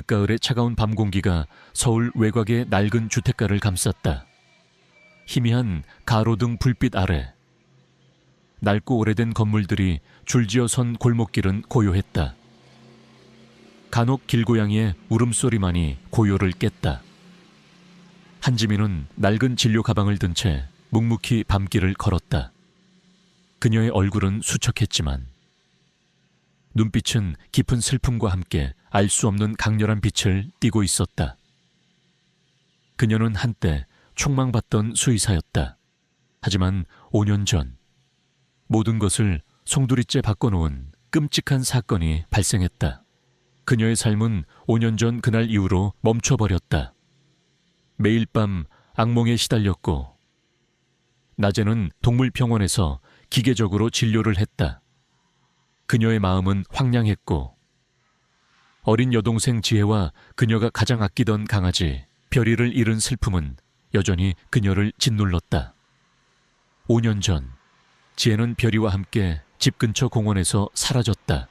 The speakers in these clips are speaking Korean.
늦가을의 차가운 밤 공기가 서울 외곽의 낡은 주택가를 감쌌다. 희미한 가로등 불빛 아래 낡고 오래된 건물들이 줄지어 선 골목길은 고요했다. 간혹 길고양이의 울음소리만이 고요를 깼다. 한지민은 낡은 진료 가방을 든 채 묵묵히 밤길을 걸었다. 그녀의 얼굴은 수척했지만 눈빛은 깊은 슬픔과 함께 알 수 없는 강렬한 빛을 띠고 있었다. 그녀는 한때 촉망받던 수의사였다. 하지만 5년 전 모든 것을 송두리째 바꿔놓은 끔찍한 사건이 발생했다. 그녀의 삶은 5년 전 그날 이후로 멈춰버렸다. 매일 밤 악몽에 시달렸고 낮에는 동물병원에서 기계적으로 진료를 했다. 그녀의 마음은 황량했고 어린 여동생 지혜와 그녀가 가장 아끼던 강아지 별이를 잃은 슬픔은 여전히 그녀를 짓눌렀다. 5년 전 지혜는 별이와 함께 집 근처 공원에서 사라졌다.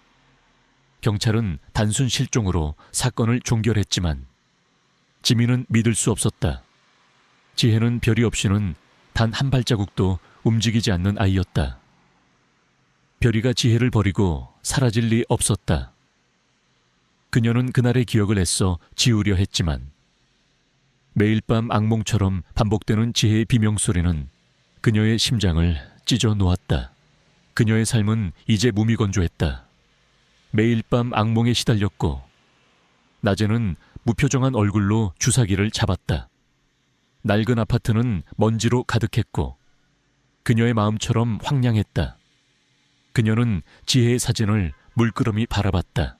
경찰은 단순 실종으로 사건을 종결했지만 지민은 믿을 수 없었다. 지혜는 별이 없이는 단 한 발자국도 움직이지 않는 아이였다. 별이가 지혜를 버리고 사라질 리 없었다. 그녀는 그날의 기억을 애써 지우려 했지만 매일 밤 악몽처럼 반복되는 지혜의 비명소리는 그녀의 심장을 찢어 놓았다. 그녀의 삶은 이제 무미건조했다. 매일 밤 악몽에 시달렸고 낮에는 무표정한 얼굴로 주사기를 잡았다. 낡은 아파트는 먼지로 가득했고 그녀의 마음처럼 황량했다. 그녀는 지혜의 사진을 물끄러미 바라봤다.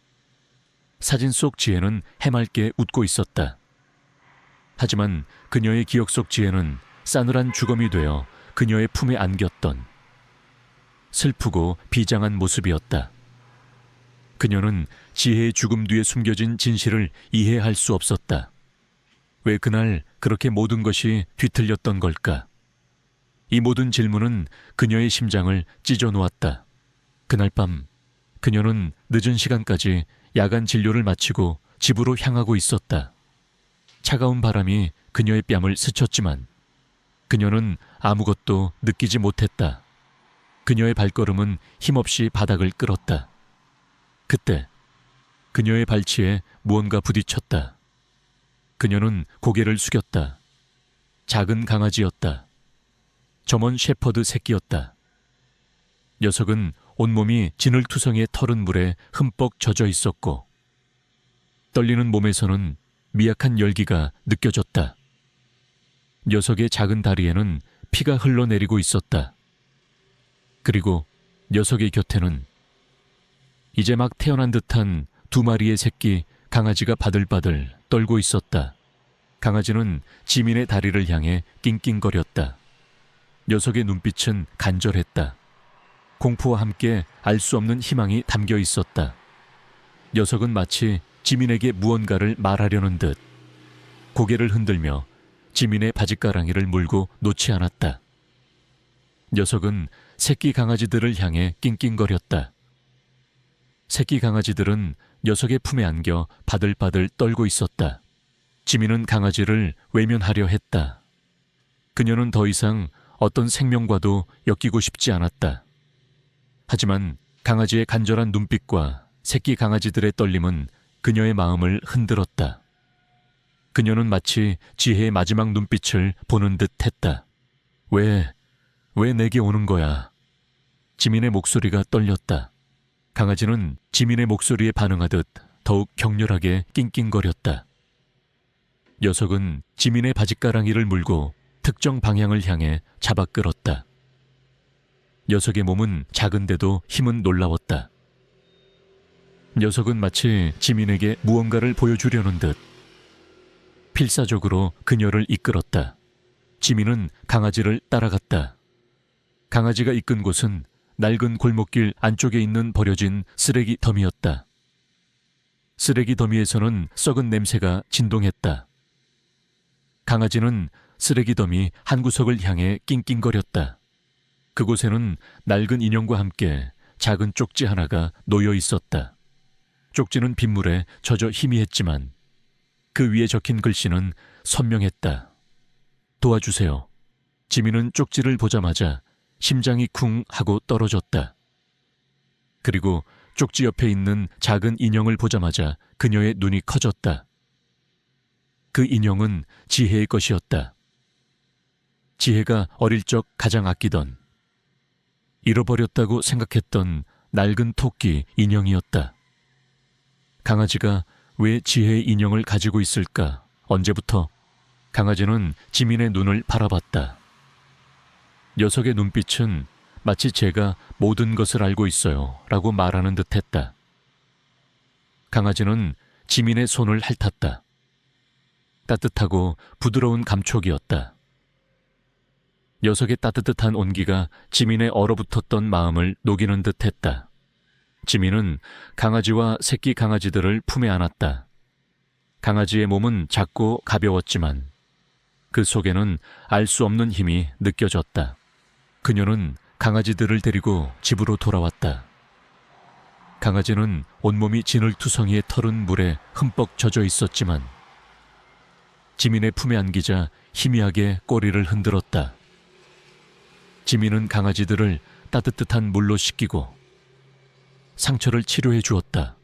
사진 속 지혜는 해맑게 웃고 있었다. 하지만 그녀의 기억 속 지혜는 싸늘한 주검이 되어 그녀의 품에 안겼던 슬프고 비장한 모습이었다. 그녀는 지혜의 죽음 뒤에 숨겨진 진실을 이해할 수 없었다. 왜 그날 그렇게 모든 것이 뒤틀렸던 걸까? 이 모든 질문은 그녀의 심장을 찢어 놓았다. 그날 밤 그녀는 늦은 시간까지 야간 진료를 마치고 집으로 향하고 있었다. 차가운 바람이 그녀의 뺨을 스쳤지만 그녀는 아무것도 느끼지 못했다. 그녀의 발걸음은 힘없이 바닥을 끌었다. 그때 그녀의 발치에 무언가 부딪혔다. 그녀는 고개를 숙였다. 작은 강아지였다. 점원 셰퍼드 새끼였다. 녀석은 온몸이 진흙투성이에 털은 물에 흠뻑 젖어 있었고 떨리는 몸에서는 미약한 열기가 느껴졌다. 녀석의 작은 다리에는 피가 흘러내리고 있었다. 그리고 녀석의 곁에는 이제 막 태어난 듯한 2마리의 새끼 강아지가 바들바들 떨고 있었다. 강아지는 지민의 다리를 향해 낑낑거렸다. 녀석의 눈빛은 간절했다. 공포와 함께 알 수 없는 희망이 담겨 있었다. 녀석은 마치 지민에게 무언가를 말하려는 듯 고개를 흔들며 지민의 바짓가랑이를 물고 놓지 않았다. 녀석은 새끼 강아지들을 향해 낑낑거렸다. 새끼 강아지들은 녀석의 품에 안겨 바들바들 떨고 있었다. 지민은 강아지를 외면하려 했다. 그녀는 더 이상 어떤 생명과도 엮이고 싶지 않았다. 하지만 강아지의 간절한 눈빛과 새끼 강아지들의 떨림은 그녀의 마음을 흔들었다. 그녀는 마치 지혜의 마지막 눈빛을 보는 듯 했다. 왜 내게 오는 거야? 지민의 목소리가 떨렸다. 강아지는 지민의 목소리에 반응하듯 더욱 격렬하게 낑낑거렸다. 녀석은 지민의 바짓가랑이를 물고 특정 방향을 향해 잡아 끌었다. 녀석의 몸은 작은데도 힘은 놀라웠다. 녀석은 마치 지민에게 무언가를 보여주려는 듯 필사적으로 그녀를 이끌었다. 지민은 강아지를 따라갔다. 강아지가 이끈 곳은 낡은 골목길 안쪽에 있는 버려진 쓰레기 더미였다. 쓰레기 더미에서는 썩은 냄새가 진동했다. 강아지는 쓰레기 더미 한 구석을 향해 낑낑거렸다. 그곳에는 낡은 인형과 함께 작은 쪽지 하나가 놓여 있었다. 쪽지는 빗물에 젖어 희미했지만 그 위에 적힌 글씨는 선명했다. 도와주세요. 지민은 쪽지를 보자마자 심장이 쿵 하고 떨어졌다. 그리고 쪽지 옆에 있는 작은 인형을 보자마자 그녀의 눈이 커졌다. 그 인형은 지혜의 것이었다. 지혜가 어릴 적 가장 아끼던, 잃어버렸다고 생각했던 낡은 토끼 인형이었다. 강아지가 왜 지혜의 인형을 가지고 있을까? 언제부터? 강아지는 지민의 눈을 바라봤다. 녀석의 눈빛은 마치 제가 모든 것을 알고 있어요 라고 말하는 듯했다. 강아지는 지민의 손을 핥았다. 따뜻하고 부드러운 감촉이었다. 녀석의 따뜻한 온기가 지민의 얼어붙었던 마음을 녹이는 듯했다. 지민은 강아지와 새끼 강아지들을 품에 안았다. 강아지의 몸은 작고 가벼웠지만 그 속에는 알 수 없는 힘이 느껴졌다. 그녀는 강아지들을 데리고 집으로 돌아왔다. 강아지는 온몸이 진흙투성이에 털은 물에 흠뻑 젖어 있었지만 지민의 품에 안기자 희미하게 꼬리를 흔들었다. 지민은 강아지들을 따뜻한 물로 씻기고 상처를 치료해 주었다.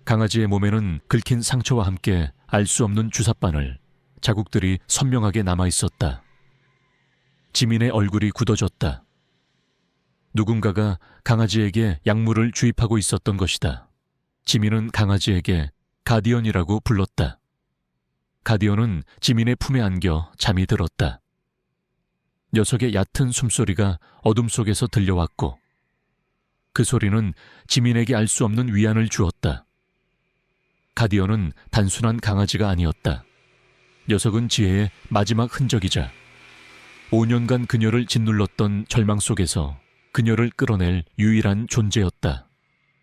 강아지의 몸에는 긁힌 상처와 함께 알 수 없는 주삿바늘, 자국들이 선명하게 남아 있었다. 지민의 얼굴이 굳어졌다. 누군가가 강아지에게 약물을 주입하고 있었던 것이다. 지민은 강아지에게 가디언이라고 불렀다. 가디언은 지민의 품에 안겨 잠이 들었다. 녀석의 얕은 숨소리가 어둠 속에서 들려왔고 그 소리는 지민에게 알 수 없는 위안을 주었다. 가디언은 단순한 강아지가 아니었다. 녀석은 지혜의 마지막 흔적이자 5년간 그녀를 짓눌렀던 절망 속에서 그녀를 끌어낼 유일한 존재였다.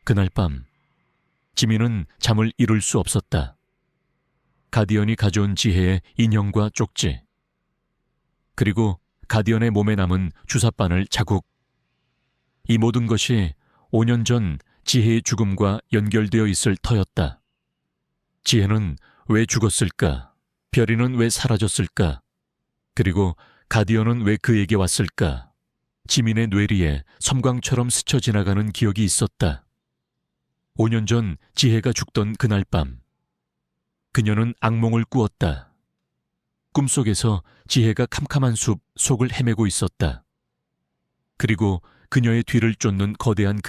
그날 밤 지민은 잠을 이룰 수 없었다. 가디언이 가져온 지혜의 인형과 쪽지, 그리고 가디언의 몸에 남은 주삿바늘 자국, 이 모든 것이 5년 전 지혜의 죽음과 연결되어 있을 터였다. 지혜는 왜 죽었을까? 별이는 왜 사라졌을까? 그리고 가디언은 왜 그에게 왔을까? 지민의 뇌리에 섬광처럼 스쳐 지나가는 기억이 있었다. 5년 전 지혜가 죽던 그날 밤, 그녀는 악몽을 꾸었다. 꿈속에서 지혜가 캄캄한 숲 속을 헤매고 있었다. 그리고 그녀의 뒤를 쫓는 거대한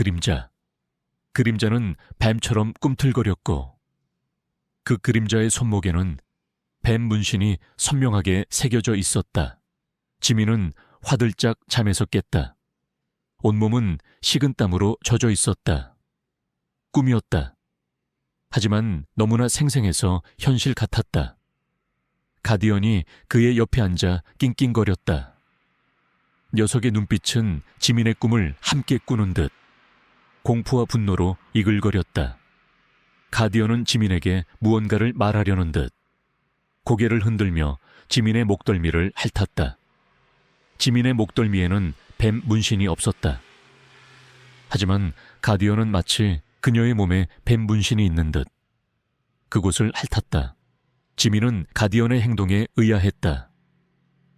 그림자는 뱀처럼 꿈틀거렸고 그 그림자의 손목에는 뱀 문신이 선명하게 새겨져 있었다. 지민은 화들짝 잠에서 깼다. 온몸은 식은땀으로 젖어 있었다. 꿈이었다. 하지만 너무나 생생해서 현실 같았다. 가디언이 그의 옆에 앉아 낑낑거렸다. 녀석의 눈빛은 지민의 꿈을 함께 꾸는 듯 공포와 분노로 이글거렸다. 가디언은 지민에게 무언가를 말하려는 듯 고개를 흔들며 지민의 목덜미를 핥았다. 지민의 목덜미에는 뱀 문신이 없었다. 하지만 가디언은 마치 그녀의 몸에 뱀 문신이 있는 듯 그곳을 핥았다. 지민은 가디언의 행동에 의아했다.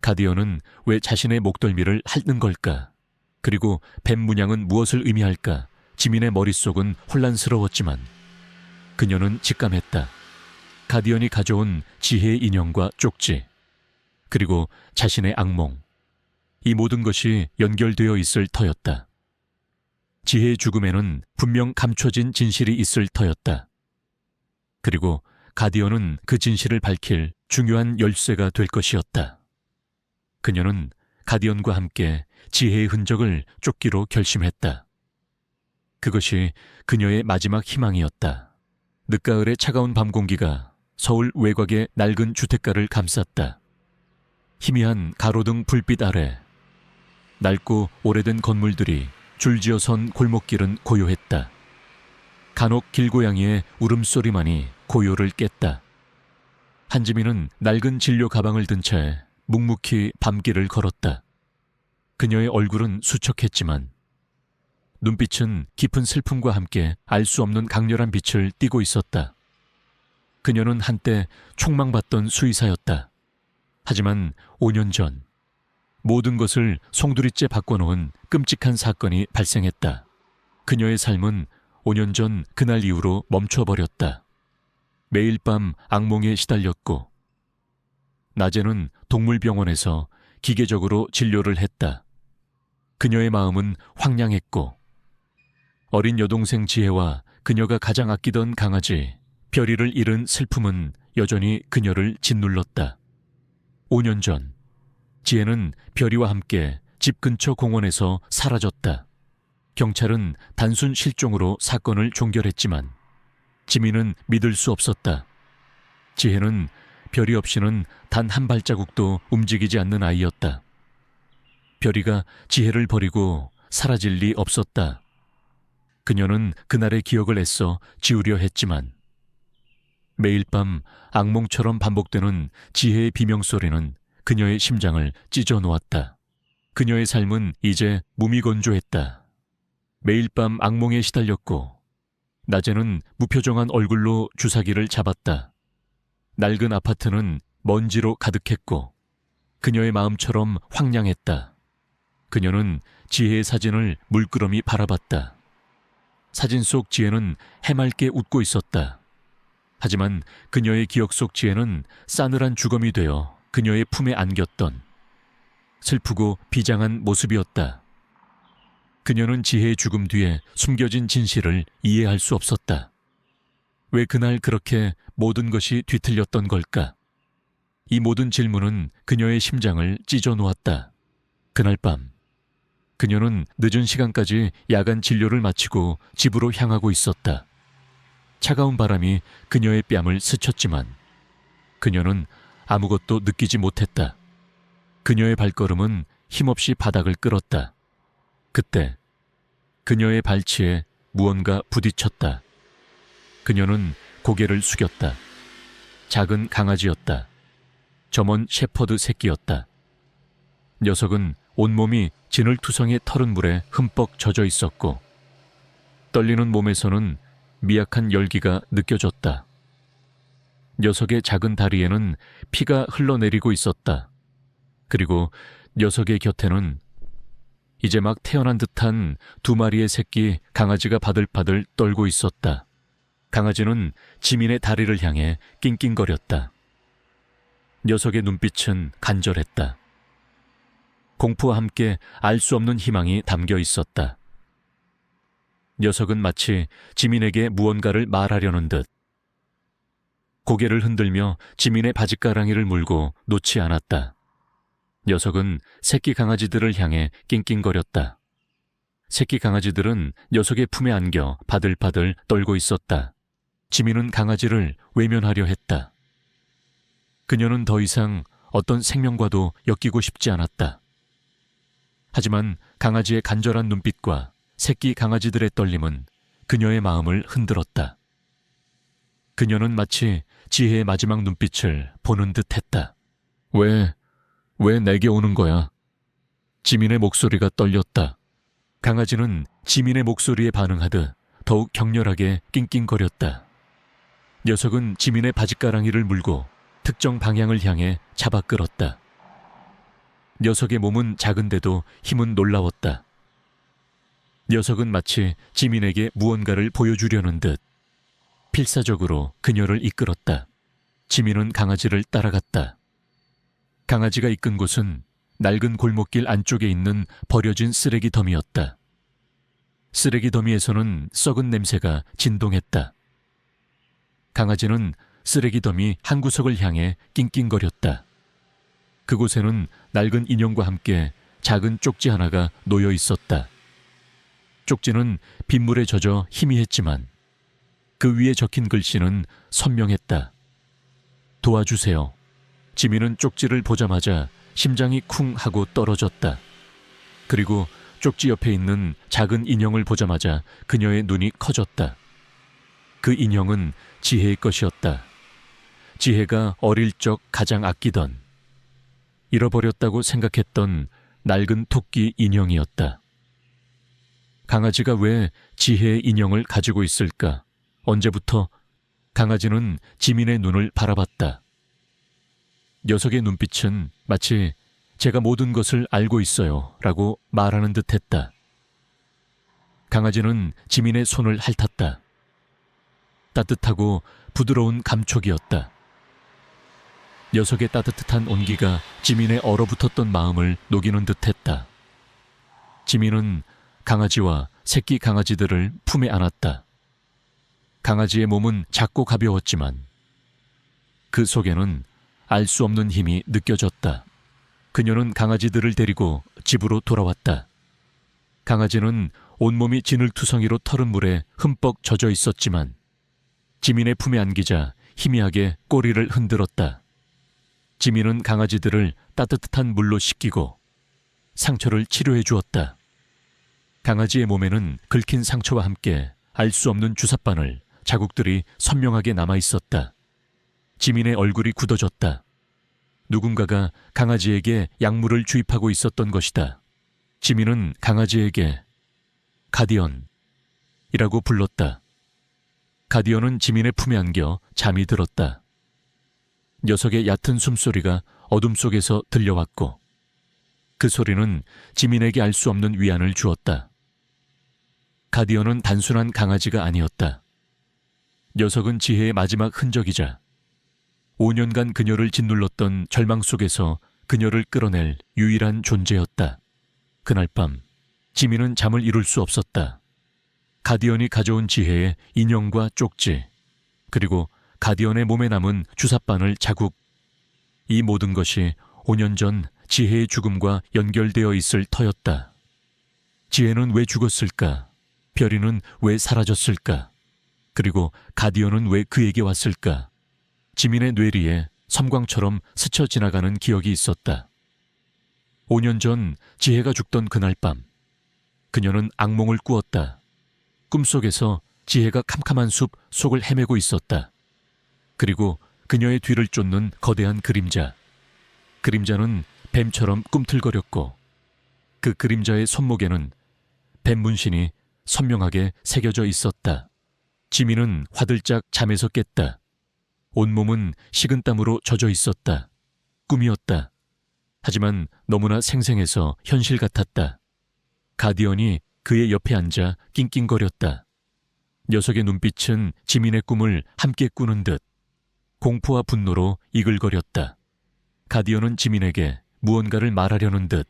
가디언은 왜 자신의 목덜미를 핥는 걸까? 그리고 뱀 문양은 무엇을 의미할까? 지민의 머릿속은 혼란스러웠지만 그녀는 직감했다. 가디언이 가져온 지혜의 인형과 쪽지, 그리고 자신의 악몽, 이 모든 것이 연결되어 있을 터였다. 지혜의 죽음에는 분명 감춰진 진실이 있을 터였다. 그리고 가디언은 그 진실을 밝힐 중요한 열쇠가 될 것이었다. 그녀는 가디언과 함께 지혜의 흔적을 쫓기로 결심했다. 그것이 그녀의 마지막 희망이었다. 늦가을의 차가운 밤 공기가 서울 외곽의 낡은 주택가를 감쌌다. 희미한 가로등 불빛 아래 낡고 오래된 건물들이 줄지어 선 골목길은 고요했다. 간혹 길고양이의 울음소리만이 고요를 깼다. 한지민은 낡은 진료 가방을 든 채 묵묵히 밤길을 걸었다. 그녀의 얼굴은 수척했지만 눈빛은 깊은 슬픔과 함께 알 수 없는 강렬한 빛을 띠고 있었다. 그녀는 한때 촉망받던 수의사였다. 하지만 5년 전 모든 것을 송두리째 바꿔놓은 끔찍한 사건이 발생했다. 그녀의 삶은 5년 전 그날 이후로 멈춰버렸다. 매일 밤 악몽에 시달렸고 낮에는 동물병원에서 기계적으로 진료를 했다. 그녀의 마음은 황량했고 어린 여동생 지혜와 그녀가 가장 아끼던 강아지 별이를 잃은 슬픔은 여전히 그녀를 짓눌렀다. 5년 전 지혜는 별이와 함께 집 근처 공원에서 사라졌다. 경찰은 단순 실종으로 사건을 종결했지만 지민은 믿을 수 없었다. 지혜는 별이 없이는 단 한 발자국도 움직이지 않는 아이였다. 별이가 지혜를 버리고 사라질 리 없었다. 그녀는 그날의 기억을 애써 지우려 했지만 매일 밤 악몽처럼 반복되는 지혜의 비명소리는 그녀의 심장을 찢어 놓았다. 그녀의 삶은 이제 무미건조했다. 매일 밤 악몽에 시달렸고 낮에는 무표정한 얼굴로 주사기를 잡았다. 낡은 아파트는 먼지로 가득했고 그녀의 마음처럼 황량했다. 그녀는 지혜의 사진을 물끄러미 바라봤다. 사진 속 지혜는 해맑게 웃고 있었다. 하지만 그녀의 기억 속 지혜는 싸늘한 주검이 되어 그녀의 품에 안겼던 슬프고 비장한 모습이었다. 그녀는 지혜의 죽음 뒤에 숨겨진 진실을 이해할 수 없었다. 왜 그날 그렇게 모든 것이 뒤틀렸던 걸까? 이 모든 질문은 그녀의 심장을 찢어 놓았다. 그날 밤 그녀는 늦은 시간까지 야간 진료를 마치고 집으로 향하고 있었다. 차가운 바람이 그녀의 뺨을 스쳤지만 그녀는 아무것도 느끼지 못했다. 그녀의 발걸음은 힘없이 바닥을 끌었다. 그때 그녀의 발치에 무언가 부딪혔다. 그녀는 고개를 숙였다. 작은 강아지였다. 점원 shepherd 새끼였다. 녀석은 온몸이 진흙투성이에 털은 물에 흠뻑 젖어 있었고 떨리는 몸에서는 미약한 열기가 느껴졌다. 녀석의 작은 다리에는 피가 흘러내리고 있었다. 그리고 녀석의 곁에는 이제 막 태어난 듯한 2마리의 새끼 강아지가 바들바들 떨고 있었다. 강아지는 지민의 다리를 향해 낑낑거렸다. 녀석의 눈빛은 간절했다. 공포와 함께 알 수 없는 희망이 담겨 있었다. 녀석은 마치 지민에게 무언가를 말하려는 듯 고개를 흔들며 지민의 바짓가랑이를 물고 놓지 않았다. 녀석은 새끼 강아지들을 향해 낑낑거렸다. 새끼 강아지들은 녀석의 품에 안겨 바들바들 떨고 있었다. 지민은 강아지를 외면하려 했다. 그녀는 더 이상 어떤 생명과도 엮이고 싶지 않았다. 하지만 강아지의 간절한 눈빛과 새끼 강아지들의 떨림은 그녀의 마음을 흔들었다. 그녀는 마치 지혜의 마지막 눈빛을 보는 듯 했다. 왜 내게 오는 거야? 지민의 목소리가 떨렸다. 강아지는 지민의 목소리에 반응하듯 더욱 격렬하게 낑낑거렸다. 녀석은 지민의 바짓가랑이를 물고 특정 방향을 향해 잡아 끌었다. 녀석의 몸은 작은데도 힘은 놀라웠다. 녀석은 마치 지민에게 무언가를 보여주려는 듯 필사적으로 그녀를 이끌었다. 지민은 강아지를 따라갔다. 강아지가 이끈 곳은 낡은 골목길 안쪽에 있는 버려진 쓰레기 더미였다. 쓰레기 더미에서는 썩은 냄새가 진동했다. 강아지는 쓰레기 더미 한 구석을 향해 낑낑거렸다. 그곳에는 낡은 인형과 함께 작은 쪽지 하나가 놓여 있었다. 쪽지는 빗물에 젖어 희미했지만 그 위에 적힌 글씨는 선명했다. 도와주세요. 지민은 쪽지를 보자마자 심장이 쿵 하고 떨어졌다. 그리고 쪽지 옆에 있는 작은 인형을 보자마자 그녀의 눈이 커졌다. 그 인형은 지혜의 것이었다. 지혜가 어릴 적 가장 아끼던, 잃어버렸다고 생각했던 낡은 토끼 인형이었다. 강아지가 왜 지혜의 인형을 가지고 있을까? 언제부터? 강아지는 지민의 눈을 바라봤다. 녀석의 눈빛은 마치 제가 모든 것을 알고 있어요 라고 말하는 듯 했다. 강아지는 지민의 손을 핥았다. 따뜻하고 부드러운 감촉이었다. 녀석의 따뜻한 온기가 지민의 얼어붙었던 마음을 녹이는 듯 했다. 지민은 강아지와 새끼 강아지들을 품에 안았다. 강아지의 몸은 작고 가벼웠지만 그 속에는 알 수 없는 힘이 느껴졌다. 그녀는 강아지들을 데리고 집으로 돌아왔다. 강아지는 온몸이 진흙투성이로 털은 물에 흠뻑 젖어 있었지만 지민의 품에 안기자 희미하게 꼬리를 흔들었다. 지민은 강아지들을 따뜻한 물로 씻기고 상처를 치료해 주었다. 강아지의 몸에는 긁힌 상처와 함께 알 수 없는 주삿바늘, 자국들이 선명하게 남아 있었다. 지민의 얼굴이 굳어졌다. 누군가가 강아지에게 약물을 주입하고 있었던 것이다. 지민은 강아지에게 가디언이라고 불렀다. 가디언은 지민의 품에 안겨 잠이 들었다. 녀석의 얕은 숨소리가 어둠 속에서 들려왔고 그 소리는 지민에게 알 수 없는 위안을 주었다. 가디언은 단순한 강아지가 아니었다. 녀석은 지혜의 마지막 흔적이자 5년간 그녀를 짓눌렀던 절망 속에서 그녀를 끌어낼 유일한 존재였다. 그날 밤 지민은 잠을 이룰 수 없었다. 가디언이 가져온 지혜의 인형과 쪽지, 그리고 가디언의 몸에 남은 주삿바늘 자국, 이 모든 것이 5년 전 지혜의 죽음과 연결되어 있을 터였다. 지혜는 왜 죽었을까? 별이는 왜 사라졌을까? 그리고 가디언은 왜 그에게 왔을까? 지민의 뇌리에 섬광처럼 스쳐 지나가는 기억이 있었다. 5년 전 지혜가 죽던 그날 밤, 그녀는 악몽을 꾸었다. 꿈속에서 지혜가 캄캄한 숲 속을 헤매고 있었다. 그리고 그녀의 뒤를 쫓는 거대한 그림자. 그림자는 뱀처럼 꿈틀거렸고 그 그림자의 손목에는 뱀 문신이 선명하게 새겨져 있었다. 지민은 화들짝 잠에서 깼다. 온몸은 식은땀으로 젖어 있었다. 꿈이었다. 하지만 너무나 생생해서 현실 같았다. 가디언이 그의 옆에 앉아 낑낑거렸다. 녀석의 눈빛은 지민의 꿈을 함께 꾸는 듯 공포와 분노로 이글거렸다. 가디언은 지민에게 무언가를 말하려는 듯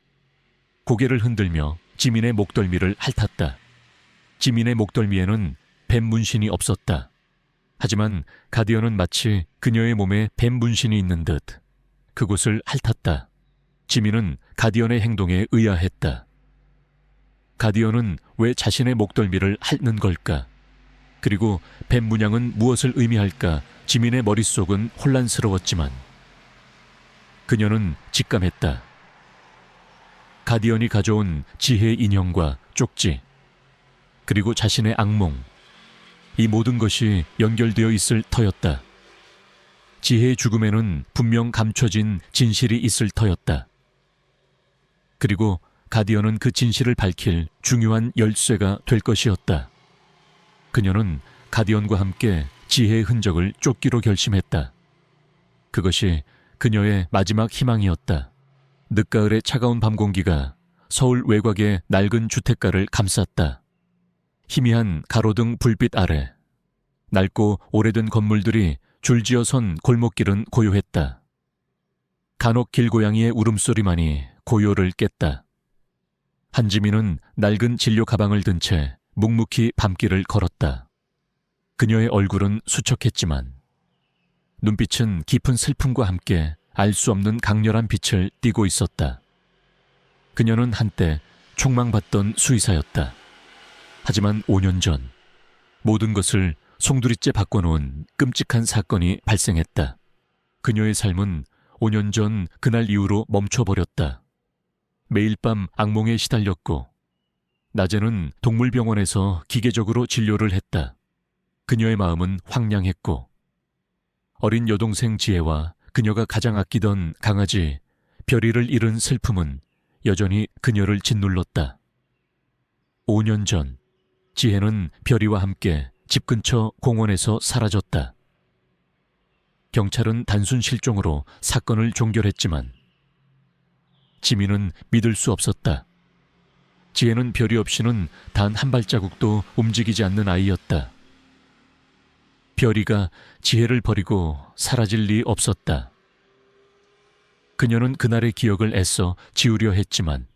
고개를 흔들며 지민의 목덜미를 핥았다. 지민의 목덜미에는 뱀 문신이 없었다. 하지만 가디언은 마치 그녀의 몸에 뱀 문신이 있는 듯 그곳을 핥았다. 지민은 가디언의 행동에 의아했다. 가디언은 왜 자신의 목덜미를 핥는 걸까? 그리고 뱀 문양은 무엇을 의미할까? 지민의 머릿속은 혼란스러웠지만 그녀는 직감했다. 가디언이 가져온 지혜의 인형과 쪽지, 그리고 자신의 악몽, 이 모든 것이 연결되어 있을 터였다. 지혜의 죽음에는 분명 감춰진 진실이 있을 터였다. 그리고 가디언은 그 진실을 밝힐 중요한 열쇠가 될 것이었다. 그녀는 가디언과 함께 지혜의 흔적을 쫓기로 결심했다. 그것이 그녀의 마지막 희망이었다. 늦가을의 차가운 밤 공기가 서울 외곽의 낡은 주택가를 감쌌다. 희미한 가로등 불빛 아래 낡고 오래된 건물들이 줄지어 선 골목길은 고요했다. 간혹 길고양이의 울음소리만이 고요를 깼다. 한지민은 낡은 진료 가방을 든 채 묵묵히 밤길을 걸었다. 그녀의 얼굴은 수척했지만 눈빛은 깊은 슬픔과 함께 알 수 없는 강렬한 빛을 띠고 있었다. 그녀는 한때 촉망받던 수의사였다. 하지만 5년 전 모든 것을 송두리째 바꿔놓은 끔찍한 사건이 발생했다. 그녀의 삶은 5년 전 그날 이후로 멈춰버렸다. 매일 밤 악몽에 시달렸고 낮에는 동물병원에서 기계적으로 진료를 했다. 그녀의 마음은 황량했고 어린 여동생 지혜와 그녀가 가장 아끼던 강아지 별이를 잃은 슬픔은 여전히 그녀를 짓눌렀다. 5년 전 지혜는 별이와 함께 집 근처 공원에서 사라졌다. 경찰은 단순 실종으로 사건을 종결했지만 지민은 믿을 수 없었다. 지혜는 별이 없이는 단 한 발자국도 움직이지 않는 아이였다. 별이가 지혜를 버리고 사라질 리 없었다. 그녀는 그날의 기억을 애써 지우려 했지만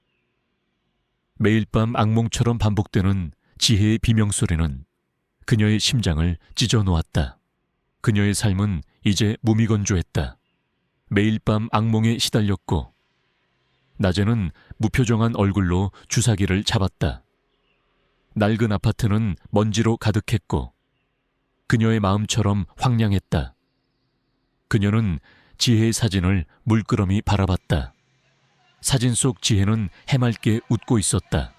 매일 밤 악몽처럼 반복되는 지혜의 비명소리는 그녀의 심장을 찢어놓았다. 그녀의 삶은 이제 무미건조했다. 매일 밤 악몽에 시달렸고 낮에는 무표정한 얼굴로 주사기를 잡았다. 낡은 아파트는 먼지로 가득했고 그녀의 마음처럼 황량했다. 그녀는 지혜의 사진을 물끄러미 바라봤다. 사진 속 지혜는 해맑게 웃고 있었다.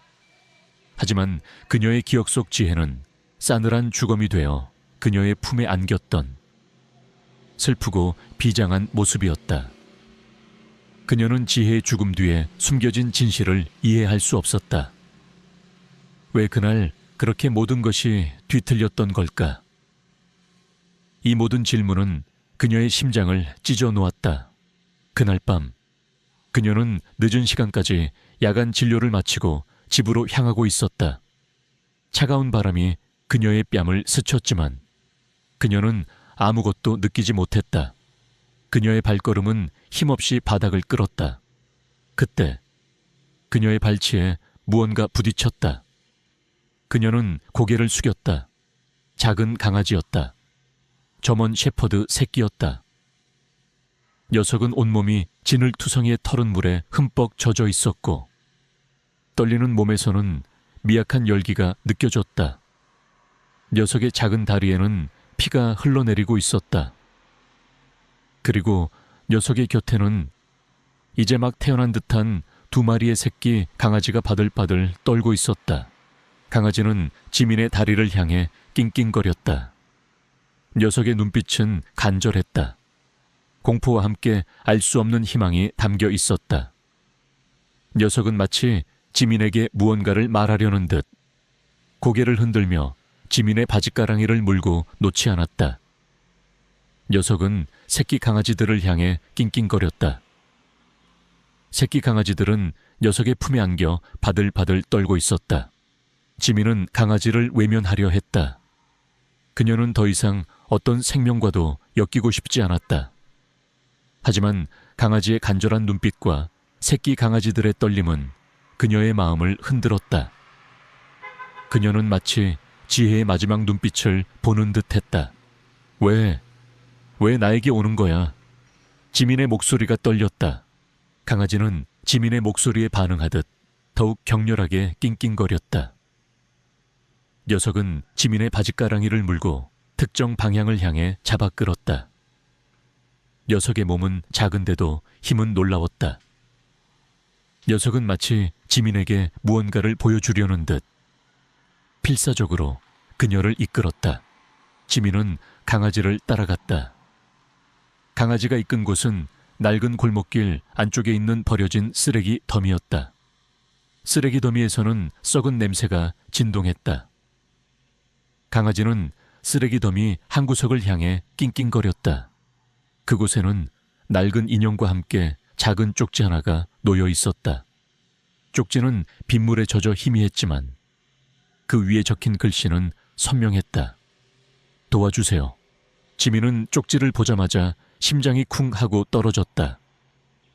하지만 그녀의 기억 속 지혜는 싸늘한 주검이 되어 그녀의 품에 안겼던 슬프고 비장한 모습이었다. 그녀는 지혜의 죽음 뒤에 숨겨진 진실을 이해할 수 없었다. 왜 그날 그렇게 모든 것이 뒤틀렸던 걸까? 이 모든 질문은 그녀의 심장을 찢어 놓았다. 그날 밤 그녀는 늦은 시간까지 야간 진료를 마치고 집으로 향하고 있었다. 차가운 바람이 그녀의 뺨을 스쳤지만 그녀는 아무것도 느끼지 못했다. 그녀의 발걸음은 힘없이 바닥을 끌었다. 그때 그녀의 발치에 무언가 부딪혔다. 그녀는 고개를 숙였다. 작은 강아지였다. 점원 셰퍼드 새끼였다. 녀석은 온몸이 진흙투성이에 털은 물에 흠뻑 젖어 있었고 떨리는 몸에서는 미약한 열기가 느껴졌다. 녀석의 작은 다리에는 피가 흘러내리고 있었다. 그리고 녀석의 곁에는 이제 막 태어난 듯한 두 마리의 새끼 강아지가 바들바들 떨고 있었다. 강아지는 지민의 다리를 향해 낑낑거렸다. 녀석의 눈빛은 간절했다. 공포와 함께 알 수 없는 희망이 담겨 있었다. 녀석은 마치 지민에게 무언가를 말하려는 듯 고개를 흔들며 지민의 바짓가랑이를 물고 놓지 않았다. 녀석은 새끼 강아지들을 향해 낑낑거렸다. 새끼 강아지들은 녀석의 품에 안겨 바들바들 떨고 있었다. 지민은 강아지를 외면하려 했다. 그녀는 더 이상 어떤 생명과도 엮이고 싶지 않았다. 하지만 강아지의 간절한 눈빛과 새끼 강아지들의 떨림은 그녀의 마음을 흔들었다. 그녀는 마치 지혜의 마지막 눈빛을 보는 듯했다. 왜 나에게 오는 거야? 지민의 목소리가 떨렸다. 강아지는 지민의 목소리에 반응하듯 더욱 격렬하게 낑낑거렸다. 녀석은 지민의 바짓가랑이를 물고 특정 방향을 향해 잡아 끌었다. 녀석의 몸은 작은데도 힘은 놀라웠다. 녀석은 마치 지민에게 무언가를 보여주려는 듯 필사적으로 그녀를 이끌었다. 지민은 강아지를 따라갔다. 강아지가 이끈 곳은 낡은 골목길 안쪽에 있는 버려진 쓰레기 더미였다. 쓰레기 더미에서는 썩은 냄새가 진동했다. 강아지는 쓰레기 더미 한 구석을 향해 낑낑거렸다. 그곳에는 낡은 인형과 함께 작은 쪽지 하나가 놓여 있었다. 쪽지는 빗물에 젖어 희미했지만 그 위에 적힌 글씨는 선명했다. 도와주세요. 지민은 쪽지를 보자마자 심장이 쿵 하고 떨어졌다.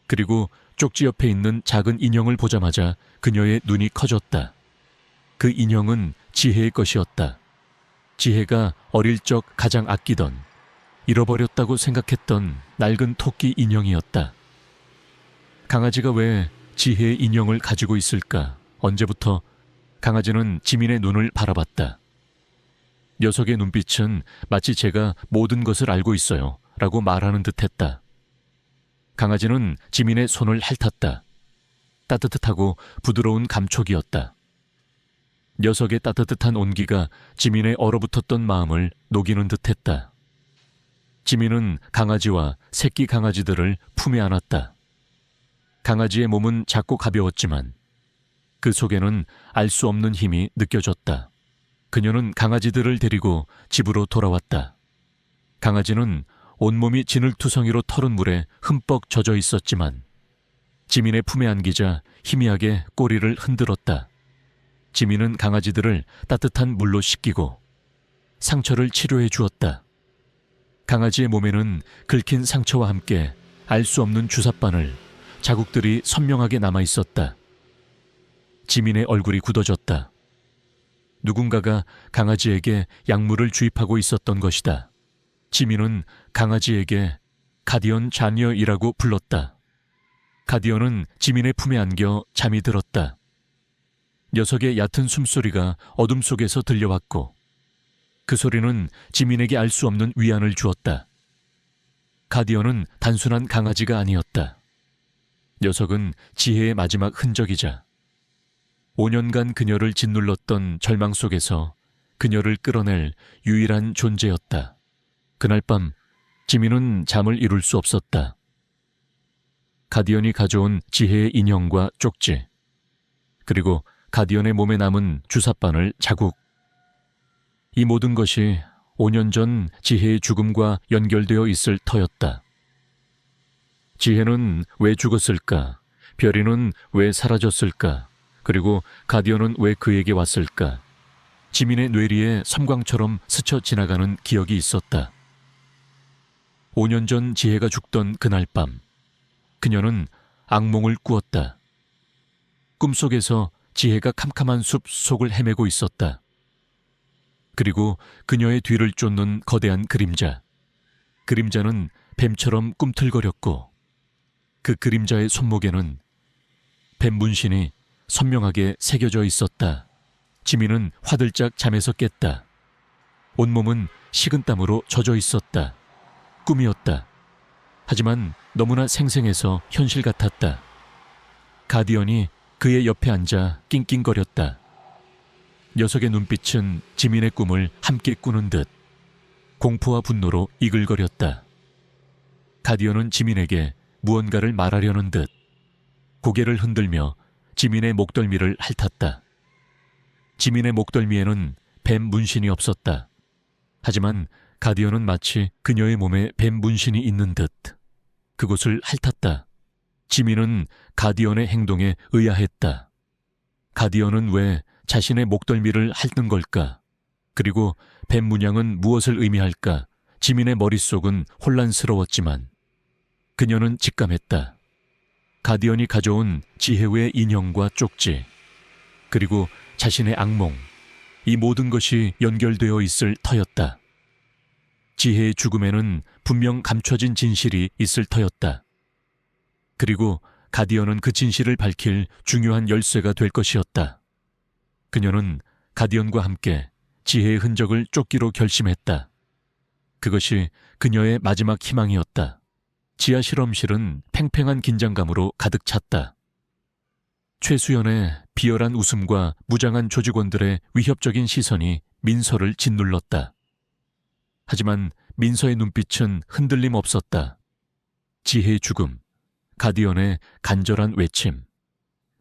그리고 쪽지 옆에 있는 작은 인형을 보자마자 그녀의 눈이 커졌다. 그 인형은 지혜의 것이었다. 지혜가 어릴 적 가장 아끼던, 잃어버렸다고 생각했던 낡은 토끼 인형이었다. 강아지가 왜 지혜의 인형을 가지고 있을까? 언제부터? 강아지는 지민의 눈을 바라봤다. 녀석의 눈빛은 마치 제가 모든 것을 알고 있어요 라고 말하는 듯했다. 강아지는 지민의 손을 핥았다. 따뜻하고 부드러운 감촉이었다. 녀석의 따뜻한 온기가 지민의 얼어붙었던 마음을 녹이는 듯했다. 지민은 강아지와 새끼 강아지들을 품에 안았다. 강아지의 몸은 작고 가벼웠지만 그 속에는 알 수 없는 힘이 느껴졌다. 그녀는 강아지들을 데리고 집으로 돌아왔다. 강아지는 온몸이 진흙투성이로 털은 물에 흠뻑 젖어 있었지만 지민의 품에 안기자 희미하게 꼬리를 흔들었다. 지민은 강아지들을 따뜻한 물로 씻기고 상처를 치료해 주었다. 강아지의 몸에는 긁힌 상처와 함께 알 수 없는 주삿바늘, 자국들이 선명하게 남아 있었다. 지민의 얼굴이 굳어졌다. 누군가가 강아지에게 약물을 주입하고 있었던 것이다. 지민은 강아지에게 가디언 자니어이라고 불렀다. 가디언은 지민의 품에 안겨 잠이 들었다. 녀석의 얕은 숨소리가 어둠 속에서 들려왔고 그 소리는 지민에게 알 수 없는 위안을 주었다. 가디언은 단순한 강아지가 아니었다. 녀석은 지혜의 마지막 흔적이자 5년간 그녀를 짓눌렀던 절망 속에서 그녀를 끌어낼 유일한 존재였다. 그날 밤 지민은 잠을 이룰 수 없었다. 가디언이 가져온 지혜의 인형과 쪽지, 그리고 가디언의 몸에 남은 주삿바늘 자국. 이 모든 것이 5년 전 지혜의 죽음과 연결되어 있을 터였다. 지혜는 왜 죽었을까? 별이는 왜 사라졌을까? 그리고 가디언은 왜 그에게 왔을까? 지민의 뇌리에 섬광처럼 스쳐 지나가는 기억이 있었다. 5년 전 지혜가 죽던 그날 밤, 그녀는 악몽을 꾸었다. 꿈속에서 지혜가 캄캄한 숲 속을 헤매고 있었다. 그리고 그녀의 뒤를 쫓는 거대한 그림자. 그림자는 뱀처럼 꿈틀거렸고 그 그림자의 손목에는 뱀 문신이 선명하게 새겨져 있었다. 지민은 화들짝 잠에서 깼다. 온몸은 식은땀으로 젖어 있었다. 꿈이었다. 하지만 너무나 생생해서 현실 같았다. 가디언이 그의 옆에 앉아 낑낑거렸다. 녀석의 눈빛은 지민의 꿈을 함께 꾸는 듯 공포와 분노로 이글거렸다. 가디언은 지민에게 무언가를 말하려는 듯 고개를 흔들며 지민의 목덜미를 핥았다. 지민의 목덜미에는 뱀 문신이 없었다. 하지만 가디언은 마치 그녀의 몸에 뱀 문신이 있는 듯 그곳을 핥았다. 지민은 가디언의 행동에 의아했다. 가디언은 왜 자신의 목덜미를 핥는 걸까? 그리고 뱀 문양은 무엇을 의미할까? 지민의 머릿속은 혼란스러웠지만 그녀는 직감했다. 가디언이 가져온 지혜의 인형과 쪽지, 그리고 자신의 악몽, 이 모든 것이 연결되어 있을 터였다. 지혜의 죽음에는 분명 감춰진 진실이 있을 터였다. 그리고 가디언은 그 진실을 밝힐 중요한 열쇠가 될 것이었다. 그녀는 가디언과 함께 지혜의 흔적을 쫓기로 결심했다. 그것이 그녀의 마지막 희망이었다. 지하 실험실은 팽팽한 긴장감으로 가득 찼다. 최수연의 비열한 웃음과 무장한 조직원들의 위협적인 시선이 민서를 짓눌렀다. 하지만 민서의 눈빛은 흔들림 없었다. 지혜의 죽음, 가디언의 간절한 외침,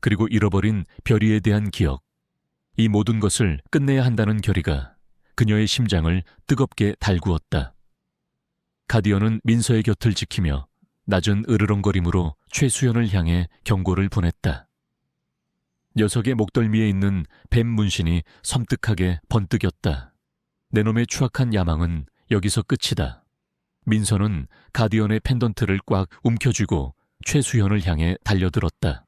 그리고 잃어버린 별이에 대한 기억, 이 모든 것을 끝내야 한다는 결의가 그녀의 심장을 뜨겁게 달구었다. 가디언은 민서의 곁을 지키며 낮은 으르렁거림으로 최수연을 향해 경고를 보냈다. 녀석의 목덜미에 있는 뱀 문신이 섬뜩하게 번뜩였다. 내 놈의 추악한 야망은 여기서 끝이다. 민서는 가디언의 펜던트를 꽉 움켜쥐고 최수연을 향해 달려들었다.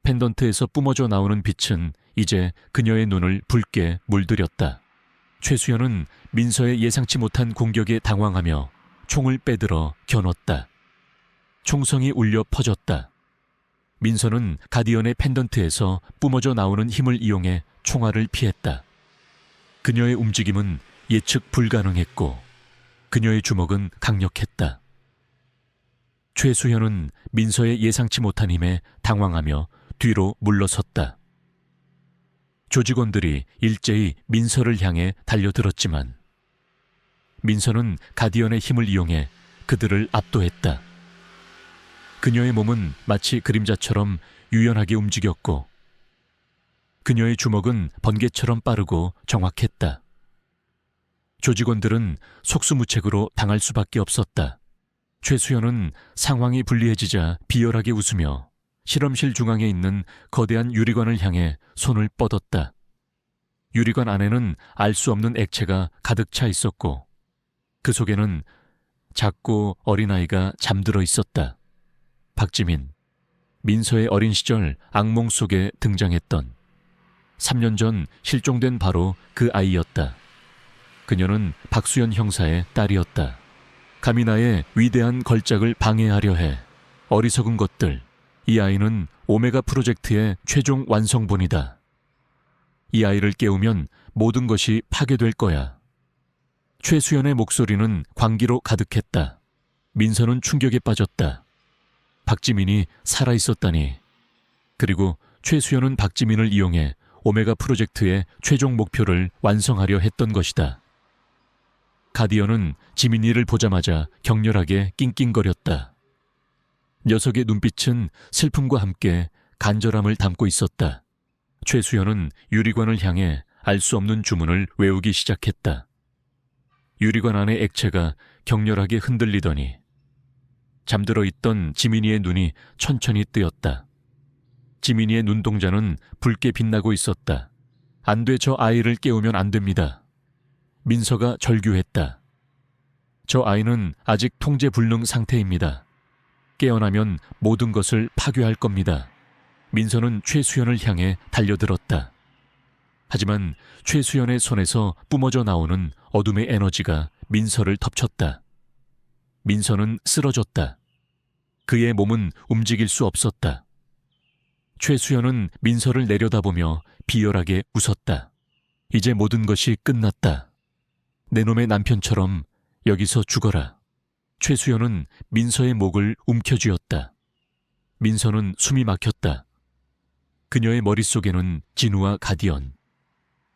펜던트에서 뿜어져 나오는 빛은 이제 그녀의 눈을 붉게 물들였다. 최수연은 민서의 예상치 못한 공격에 당황하며 총을 빼들어 겨눴다. 총성이 울려 퍼졌다. 민서는 가디언의 펜던트에서 뿜어져 나오는 힘을 이용해 총알을 피했다. 그녀의 움직임은 예측 불가능했고 그녀의 주먹은 강력했다. 최수연은 민서의 예상치 못한 힘에 당황하며 뒤로 물러섰다. 조직원들이 일제히 민서를 향해 달려들었지만 민서는 가디언의 힘을 이용해 그들을 압도했다. 그녀의 몸은 마치 그림자처럼 유연하게 움직였고 그녀의 주먹은 번개처럼 빠르고 정확했다. 조직원들은 속수무책으로 당할 수밖에 없었다. 최수연은 상황이 불리해지자 비열하게 웃으며 실험실 중앙에 있는 거대한 유리관을 향해 손을 뻗었다. 유리관 안에는 알 수 없는 액체가 가득 차 있었고 그 속에는 작고 어린아이가 잠들어 있었다. 박지민, 민서의 어린 시절 악몽 속에 등장했던 3년 전 실종된 바로 그 아이였다. 그녀는 박수연 형사의 딸이었다. 감히 나의 위대한 걸작을 방해하려 해. 어리석은 것들. 이 아이는 오메가 프로젝트의 최종 완성본이다. 이 아이를 깨우면 모든 것이 파괴될 거야. 최수연의 목소리는 광기로 가득했다. 민서는 충격에 빠졌다. 박지민이 살아있었다니. 그리고 최수연은 박지민을 이용해 오메가 프로젝트의 최종 목표를 완성하려 했던 것이다. 가디언은 지민이를 보자마자 격렬하게 낑낑거렸다. 녀석의 눈빛은 슬픔과 함께 간절함을 담고 있었다. 최수연은 유리관을 향해 알 수 없는 주문을 외우기 시작했다. 유리관 안의 액체가 격렬하게 흔들리더니 잠들어 있던 지민이의 눈이 천천히 뜨였다. 지민이의 눈동자는 붉게 빛나고 있었다. 안 돼, 저 아이를 깨우면 안 됩니다. 민서가 절규했다. 저 아이는 아직 통제 불능 상태입니다. 깨어나면 모든 것을 파괴할 겁니다. 민서는 최수연을 향해 달려들었다. 하지만 최수연의 손에서 뿜어져 나오는 어둠의 에너지가 민서를 덮쳤다. 민서는 쓰러졌다. 그의 몸은 움직일 수 없었다. 최수연은 민서를 내려다보며 비열하게 웃었다. 이제 모든 것이 끝났다. 내 놈의 남편처럼 여기서 죽어라. 최수연은 민서의 목을 움켜쥐었다. 민서는 숨이 막혔다. 그녀의 머릿속에는 진우와 가디언,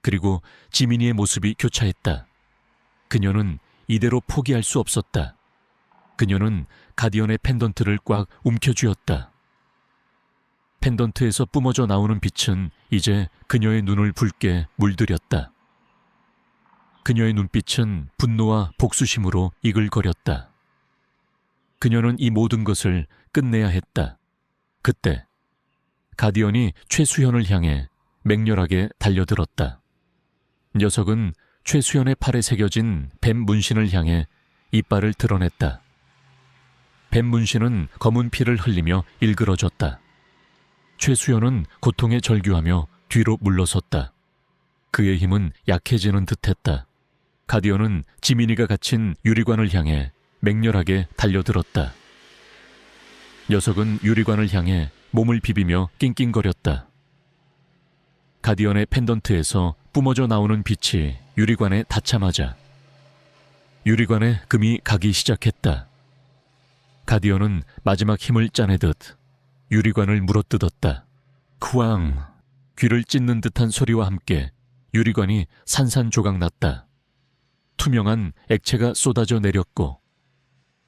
그리고 지민이의 모습이 교차했다. 그녀는 이대로 포기할 수 없었다. 그녀는 가디언의 펜던트를 꽉 움켜쥐었다. 펜던트에서 뿜어져 나오는 빛은 이제 그녀의 눈을 붉게 물들였다. 그녀의 눈빛은 분노와 복수심으로 이글거렸다. 그녀는 이 모든 것을 끝내야 했다. 그때 가디언이 최수연을 향해 맹렬하게 달려들었다. 녀석은 최수연의 팔에 새겨진 뱀 문신을 향해 이빨을 드러냈다. 뱀 문신은 검은 피를 흘리며 일그러졌다. 최수연은 고통에 절규하며 뒤로 물러섰다. 그의 힘은 약해지는 듯했다. 가디언은 지민이가 갇힌 유리관을 향해 맹렬하게 달려들었다. 녀석은 유리관을 향해 몸을 비비며 낑낑거렸다. 가디언의 펜던트에서 뿜어져 나오는 빛이 유리관에 닿자마자 유리관에 금이 가기 시작했다. 가디언은 마지막 힘을 짜내듯 유리관을 물어뜯었다. 쿠앙! 귀를 찢는 듯한 소리와 함께 유리관이 산산조각 났다. 투명한 액체가 쏟아져 내렸고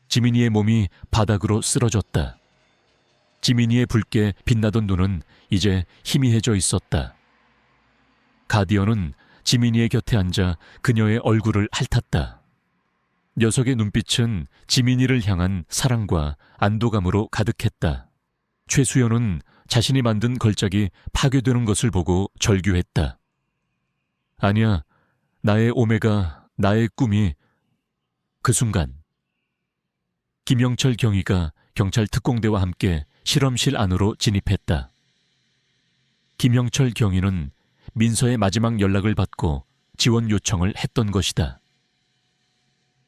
지민이의 몸이 바닥으로 쓰러졌다. 지민이의 붉게 빛나던 눈은 이제 희미해져 있었다. 가디언은 지민이의 곁에 앉아 그녀의 얼굴을 핥았다. 녀석의 눈빛은 지민이를 향한 사랑과 안도감으로 가득했다. 최수연은 자신이 만든 걸작이 파괴되는 것을 보고 절규했다. 아니야, 나의 오메가, 나의 꿈이... 그 순간 김영철 경위가 경찰 특공대와 함께 실험실 안으로 진입했다. 김영철 경위는 민서의 마지막 연락을 받고 지원 요청을 했던 것이다.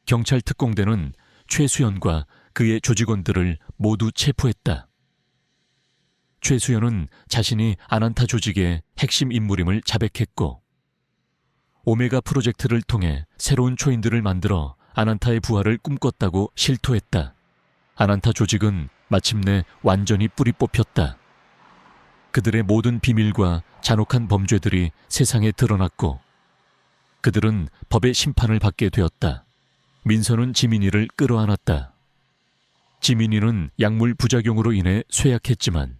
경찰 특공대는 최수연과 그의 조직원들을 모두 체포했다. 최수연은 자신이 아난타 조직의 핵심 인물임을 자백했고 오메가 프로젝트를 통해 새로운 초인들을 만들어 아난타의 부활을 꿈꿨다고 실토했다. 아난타 조직은 마침내 완전히 뿌리 뽑혔다. 그들의 모든 비밀과 잔혹한 범죄들이 세상에 드러났고 그들은 법의 심판을 받게 되었다. 민서는 지민이를 끌어안았다. 지민이는 약물 부작용으로 인해 쇠약했지만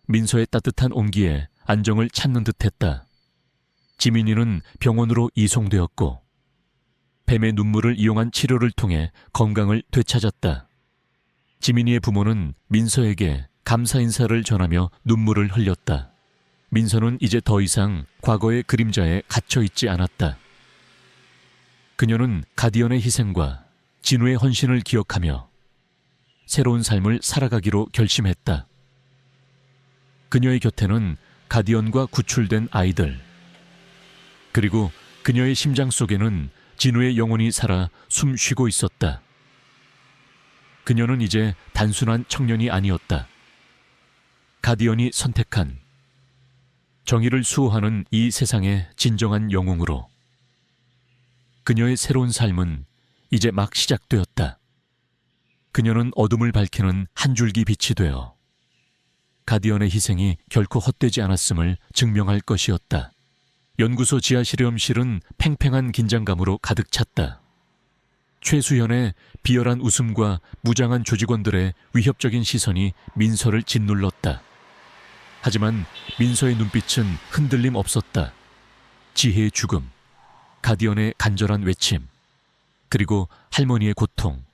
민서의 따뜻한 온기에 안정을 찾는 듯했다. 지민이는 병원으로 이송되었고 뱀의 눈물을 이용한 치료를 통해 건강을 되찾았다. 지민이의 부모는 민서에게 감사 인사를 전하며 눈물을 흘렸다. 민서는 이제 더 이상 과거의 그림자에 갇혀 있지 않았다. 그녀는 가디언의 희생과 진우의 헌신을 기억하며 새로운 삶을 살아가기로 결심했다. 그녀의 곁에는 가디언과 구출된 아이들, 그리고 그녀의 심장 속에는 진우의 영혼이 살아 숨 쉬고 있었다. 그녀는 이제 단순한 청년이 아니었다. 가디언이 선택한 정의를 수호하는 이 세상의 진정한 영웅으로. 그녀의 새로운 삶은 이제 막 시작되었다. 그녀는 어둠을 밝히는 한 줄기 빛이 되어 가디언의 희생이 결코 헛되지 않았음을 증명할 것이었다. 연구소 지하 실험실은 팽팽한 긴장감으로 가득 찼다. 최수연의 비열한 웃음과 무장한 조직원들의 위협적인 시선이 민서를 짓눌렀다. 하지만 민서의 눈빛은 흔들림 없었다. 지혜의 죽음, 가디언의 간절한 외침, 그리고 할머니의 고통.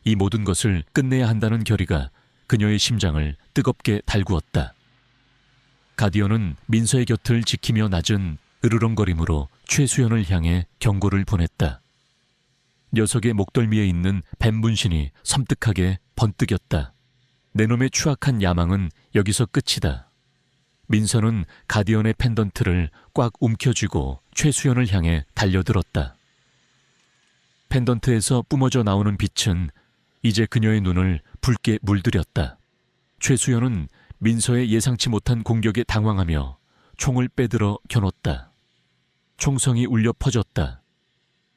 이 모든 것을 끝내야 한다는 결의가 그녀의 심장을 뜨겁게 달구었다. 가디언은 민서의 곁을 지키며 낮은 으르렁거림으로 최수연을 향해 경고를 보냈다. 녀석의 목덜미에 있는 뱀 문신이 섬뜩하게 번뜩였다. 내 놈의 추악한 야망은 여기서 끝이다. 민서는 가디언의 펜던트를 꽉 움켜쥐고 최수연을 향해 달려들었다. 펜던트에서 뿜어져 나오는 빛은 이제 그녀의 눈을 붉게 물들였다. 최수연은 민서의 예상치 못한 공격에 당황하며 총을 빼들어 겨눴다. 총성이 울려 퍼졌다.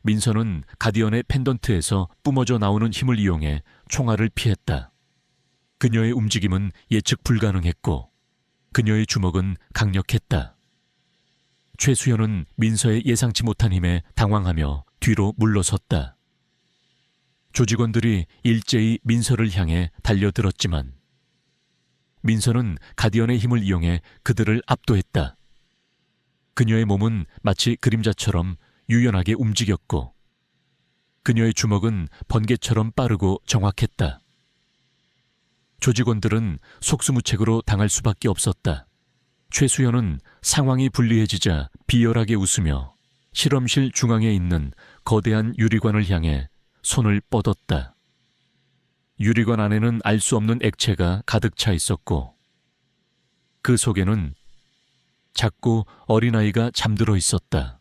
민서는 가디언의 펜던트에서 뿜어져 나오는 힘을 이용해 총알을 피했다. 그녀의 움직임은 예측 불가능했고 그녀의 주먹은 강력했다. 최수연은 민서의 예상치 못한 힘에 당황하며 뒤로 물러섰다. 조직원들이 일제히 민서를 향해 달려들었지만 민서는 가디언의 힘을 이용해 그들을 압도했다. 그녀의 몸은 마치 그림자처럼 유연하게 움직였고 그녀의 주먹은 번개처럼 빠르고 정확했다. 조직원들은 속수무책으로 당할 수밖에 없었다. 최수연은 상황이 불리해지자 비열하게 웃으며 실험실 중앙에 있는 거대한 유리관을 향해 손을 뻗었다. 유리관 안에는 알 수 없는 액체가 가득 차 있었고 그 속에는 작고 어린아이가 잠들어 있었다.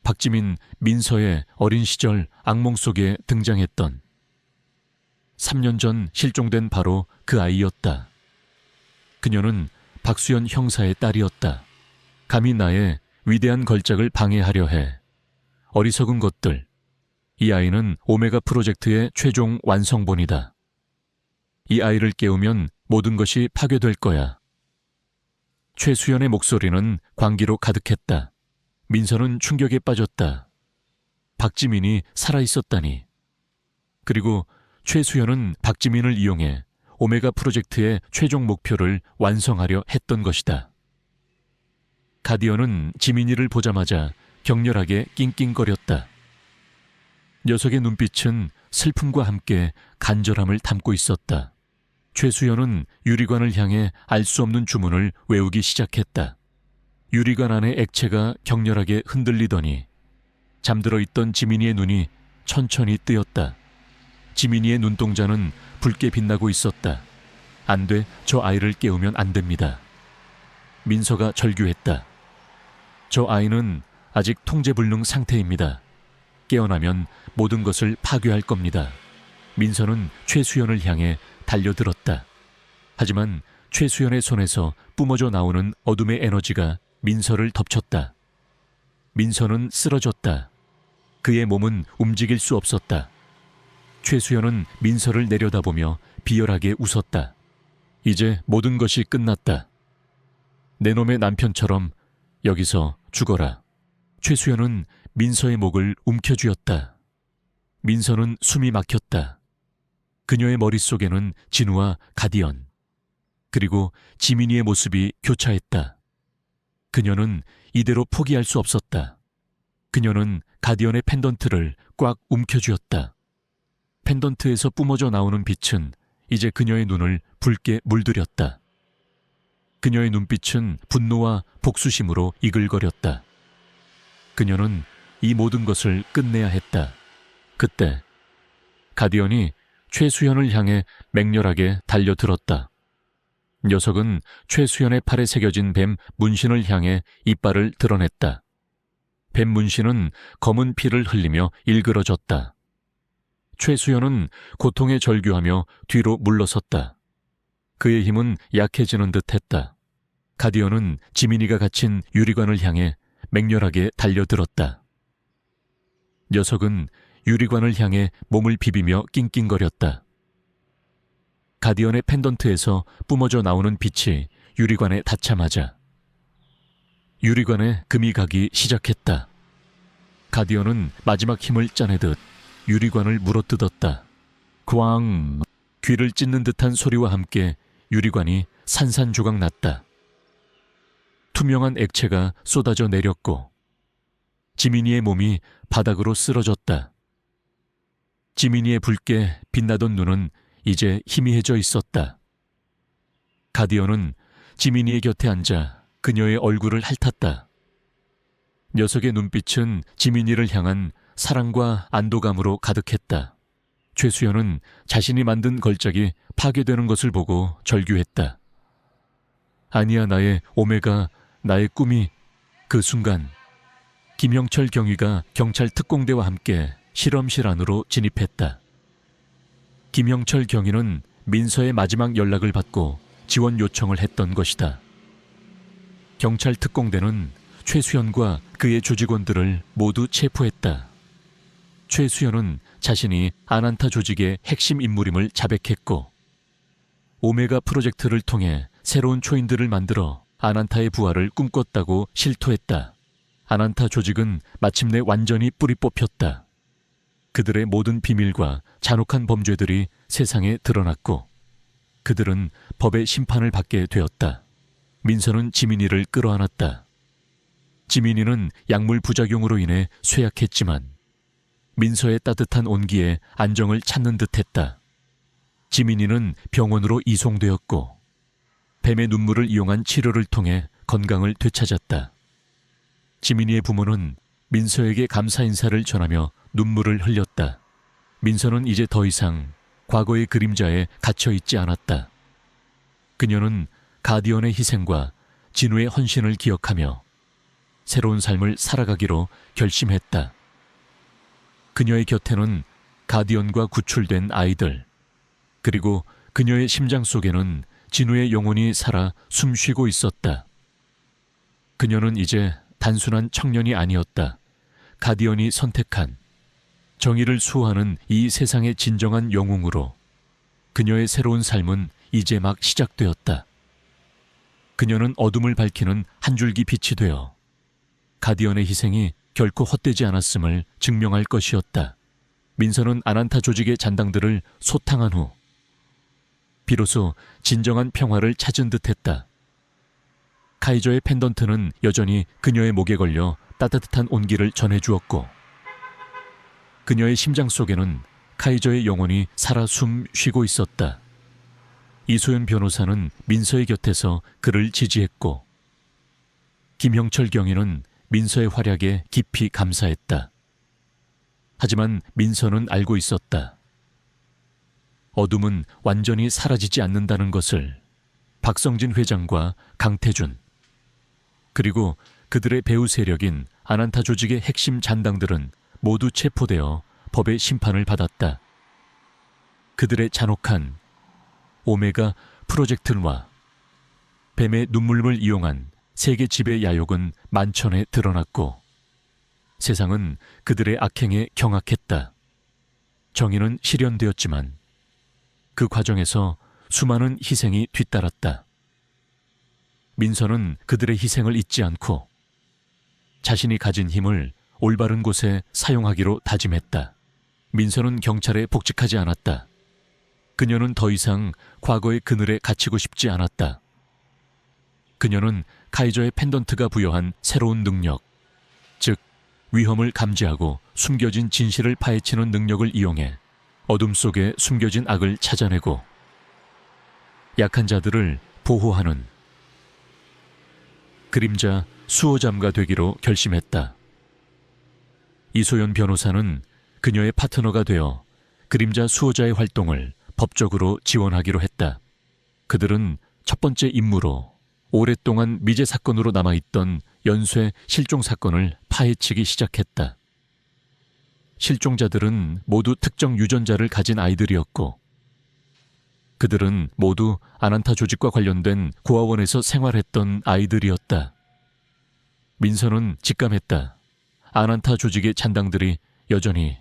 박지민, 민서의 어린 시절 악몽 속에 등장했던 3년 전 실종된 바로 그 아이였다. 그녀는 박수연 형사의 딸이었다. 감히 나의 위대한 걸작을 방해하려 해. 어리석은 것들. 이 아이는 오메가 프로젝트의 최종 완성본이다. 이 아이를 깨우면 모든 것이 파괴될 거야. 최수연의 목소리는 광기로 가득했다. 민서는 충격에 빠졌다. 박지민이 살아있었다니. 그리고 최수연은 박지민을 이용해 오메가 프로젝트의 최종 목표를 완성하려 했던 것이다. 가디언은 지민이를 보자마자 격렬하게 낑낑거렸다. 녀석의 눈빛은 슬픔과 함께 간절함을 담고 있었다. 최수연은 유리관을 향해 알 수 없는 주문을 외우기 시작했다. 유리관 안의 액체가 격렬하게 흔들리더니 잠들어 있던 지민이의 눈이 천천히 뜨였다. 지민이의 눈동자는 붉게 빛나고 있었다. 안 돼, 저 아이를 깨우면 안 됩니다. 민서가 절규했다. 저 아이는 아직 통제불능 상태입니다. 깨어나면 모든 것을 파괴할 겁니다. 민서는 최수연을 향해 달려들었다. 하지만 최수연의 손에서 뿜어져 나오는 어둠의 에너지가 민서를 덮쳤다. 민서는 쓰러졌다. 그의 몸은 움직일 수 없었다. 최수연은 민서를 내려다보며 비열하게 웃었다. 이제 모든 것이 끝났다. 내 놈의 남편처럼 여기서 죽어라. 최수연은 민서의 목을 움켜쥐었다. 민서는 숨이 막혔다. 그녀의 머릿속에는 진우와 가디언, 그리고 지민이의 모습이 교차했다. 그녀는 이대로 포기할 수 없었다. 그녀는 가디언의 펜던트를 꽉 움켜쥐었다. 펜던트에서 뿜어져 나오는 빛은 이제 그녀의 눈을 붉게 물들였다. 그녀의 눈빛은 분노와 복수심으로 이글거렸다. 그녀는 이 모든 것을 끝내야 했다. 그때 가디언이 최수연을 향해 맹렬하게 달려들었다. 녀석은 최수연의 팔에 새겨진 뱀 문신을 향해 이빨을 드러냈다. 뱀 문신은 검은 피를 흘리며 일그러졌다. 최수연은 고통에 절규하며 뒤로 물러섰다. 그의 힘은 약해지는 듯했다. 가디언은 지민이가 갇힌 유리관을 향해 맹렬하게 달려들었다. 녀석은 유리관을 향해 몸을 비비며 낑낑거렸다. 가디언의 펜던트에서 뿜어져 나오는 빛이 유리관에 닿자마자 유리관에 금이 가기 시작했다. 가디언은 마지막 힘을 짜내듯 유리관을 물어뜯었다. 꽝! 귀를 찢는 듯한 소리와 함께 유리관이 산산조각 났다. 투명한 액체가 쏟아져 내렸고 지민이의 몸이 바닥으로 쓰러졌다. 지민이의 붉게 빛나던 눈은 이제 희미해져 있었다. 가디언은 지민이의 곁에 앉아 그녀의 얼굴을 핥았다. 녀석의 눈빛은 지민이를 향한 사랑과 안도감으로 가득했다. 최수연은 자신이 만든 걸작이 파괴되는 것을 보고 절규했다. 아니야, 나의 오메가, 나의 꿈이. 그 순간 김형철 경위가 경찰 특공대와 함께 실험실 안으로 진입했다. 김형철 경위는 민서의 마지막 연락을 받고 지원 요청을 했던 것이다. 경찰 특공대는 최수연과 그의 조직원들을 모두 체포했다. 최수연은 자신이 아난타 조직의 핵심 인물임을 자백했고 오메가 프로젝트를 통해 새로운 초인들을 만들어 아난타의 부활을 꿈꿨다고 실토했다. 아난타 조직은 마침내 완전히 뿌리 뽑혔다. 그들의 모든 비밀과 잔혹한 범죄들이 세상에 드러났고 그들은 법의 심판을 받게 되었다. 민서는 지민이를 끌어안았다. 지민이는 약물 부작용으로 인해 쇠약했지만 민서의 따뜻한 온기에 안정을 찾는 듯했다. 지민이는 병원으로 이송되었고 뱀의 눈물을 이용한 치료를 통해 건강을 되찾았다. 지민이의 부모는 민서에게 감사 인사를 전하며 눈물을 흘렸다. 민서는 이제 더 이상 과거의 그림자에 갇혀 있지 않았다. 그녀는 가디언의 희생과 진우의 헌신을 기억하며 새로운 삶을 살아가기로 결심했다. 그녀의 곁에는 가디언과 구출된 아이들, 그리고 그녀의 심장 속에는 진우의 영혼이 살아 숨쉬고 있었다. 그녀는 이제 단순한 청년이 아니었다. 가디언이 선택한 정의를 수호하는 이 세상의 진정한 영웅으로 그녀의 새로운 삶은 이제 막 시작되었다. 그녀는 어둠을 밝히는 한 줄기 빛이 되어 가디언의 희생이 결코 헛되지 않았음을 증명할 것이었다. 민서는 아난타 조직의 잔당들을 소탕한 후 비로소 진정한 평화를 찾은 듯했다. 카이저의 펜던트는 여전히 그녀의 목에 걸려 따뜻한 온기를 전해주었고 그녀의 심장 속에는 카이저의 영혼이 살아 숨 쉬고 있었다. 이소연 변호사는 민서의 곁에서 그를 지지했고 김형철 경위는 민서의 활약에 깊이 감사했다. 하지만 민서는 알고 있었다. 어둠은 완전히 사라지지 않는다는 것을. 박성진 회장과 강태준 그리고 그들의 배후 세력인 아난타 조직의 핵심 잔당들은 모두 체포되어 법의 심판을 받았다. 그들의 잔혹한 오메가 프로젝트와 뱀의 눈물을 이용한 세계 지배 야욕은 만천에 드러났고 세상은 그들의 악행에 경악했다. 정의는 실현되었지만 그 과정에서 수많은 희생이 뒤따랐다. 민서는 그들의 희생을 잊지 않고 자신이 가진 힘을 올바른 곳에 사용하기로 다짐했다. 민서는 경찰에 복직하지 않았다. 그녀는 더 이상 과거의 그늘에 갇히고 싶지 않았다. 그녀는 카이저의 펜던트가 부여한 새로운 능력, 즉 위험을 감지하고 숨겨진 진실을 파헤치는 능력을 이용해 어둠 속에 숨겨진 악을 찾아내고 약한 자들을 보호하는 그림자 수호자가 되기로 결심했다. 이소연 변호사는 그녀의 파트너가 되어 그림자 수호자의 활동을 법적으로 지원하기로 했다. 그들은 첫 번째 임무로 오랫동안 미제 사건으로 남아있던 연쇄 실종 사건을 파헤치기 시작했다. 실종자들은 모두 특정 유전자를 가진 아이들이었고 그들은 모두 아난타 조직과 관련된 고아원에서 생활했던 아이들이었다. 민서는 직감했다. 아난타 조직의 잔당들이 여전히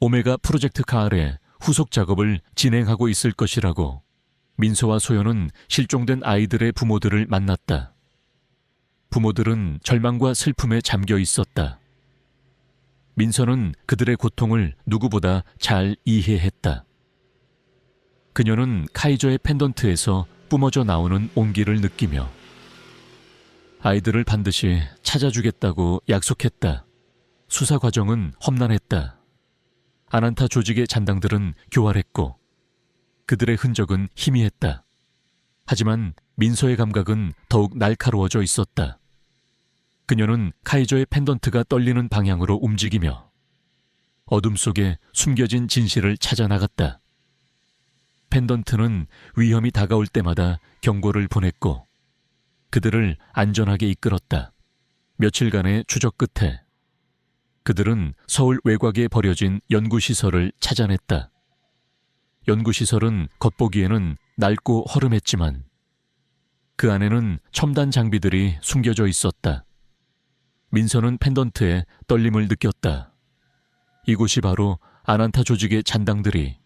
오메가 프로젝트 아래 후속 작업을 진행하고 있을 것이라고. 민서와 소연은 실종된 아이들의 부모들을 만났다. 부모들은 절망과 슬픔에 잠겨 있었다. 민서는 그들의 고통을 누구보다 잘 이해했다. 그녀는 카이저의 펜던트에서 뿜어져 나오는 온기를 느끼며 아이들을 반드시 찾아주겠다고 약속했다. 수사 과정은 험난했다. 아난타 조직의 잔당들은 교활했고 그들의 흔적은 희미했다. 하지만 민서의 감각은 더욱 날카로워져 있었다. 그녀는 카이저의 펜던트가 떨리는 방향으로 움직이며 어둠 속에 숨겨진 진실을 찾아 나갔다. 펜던트는 위험이 다가올 때마다 경고를 보냈고 그들을 안전하게 이끌었다. 며칠간의 추적 끝에 그들은 서울 외곽에 버려진 연구시설을 찾아냈다. 연구시설은 겉보기에는 낡고 허름했지만 그 안에는 첨단 장비들이 숨겨져 있었다. 민서는 펜던트에 떨림을 느꼈다. 이곳이 바로 아난타 조직의 잔당들이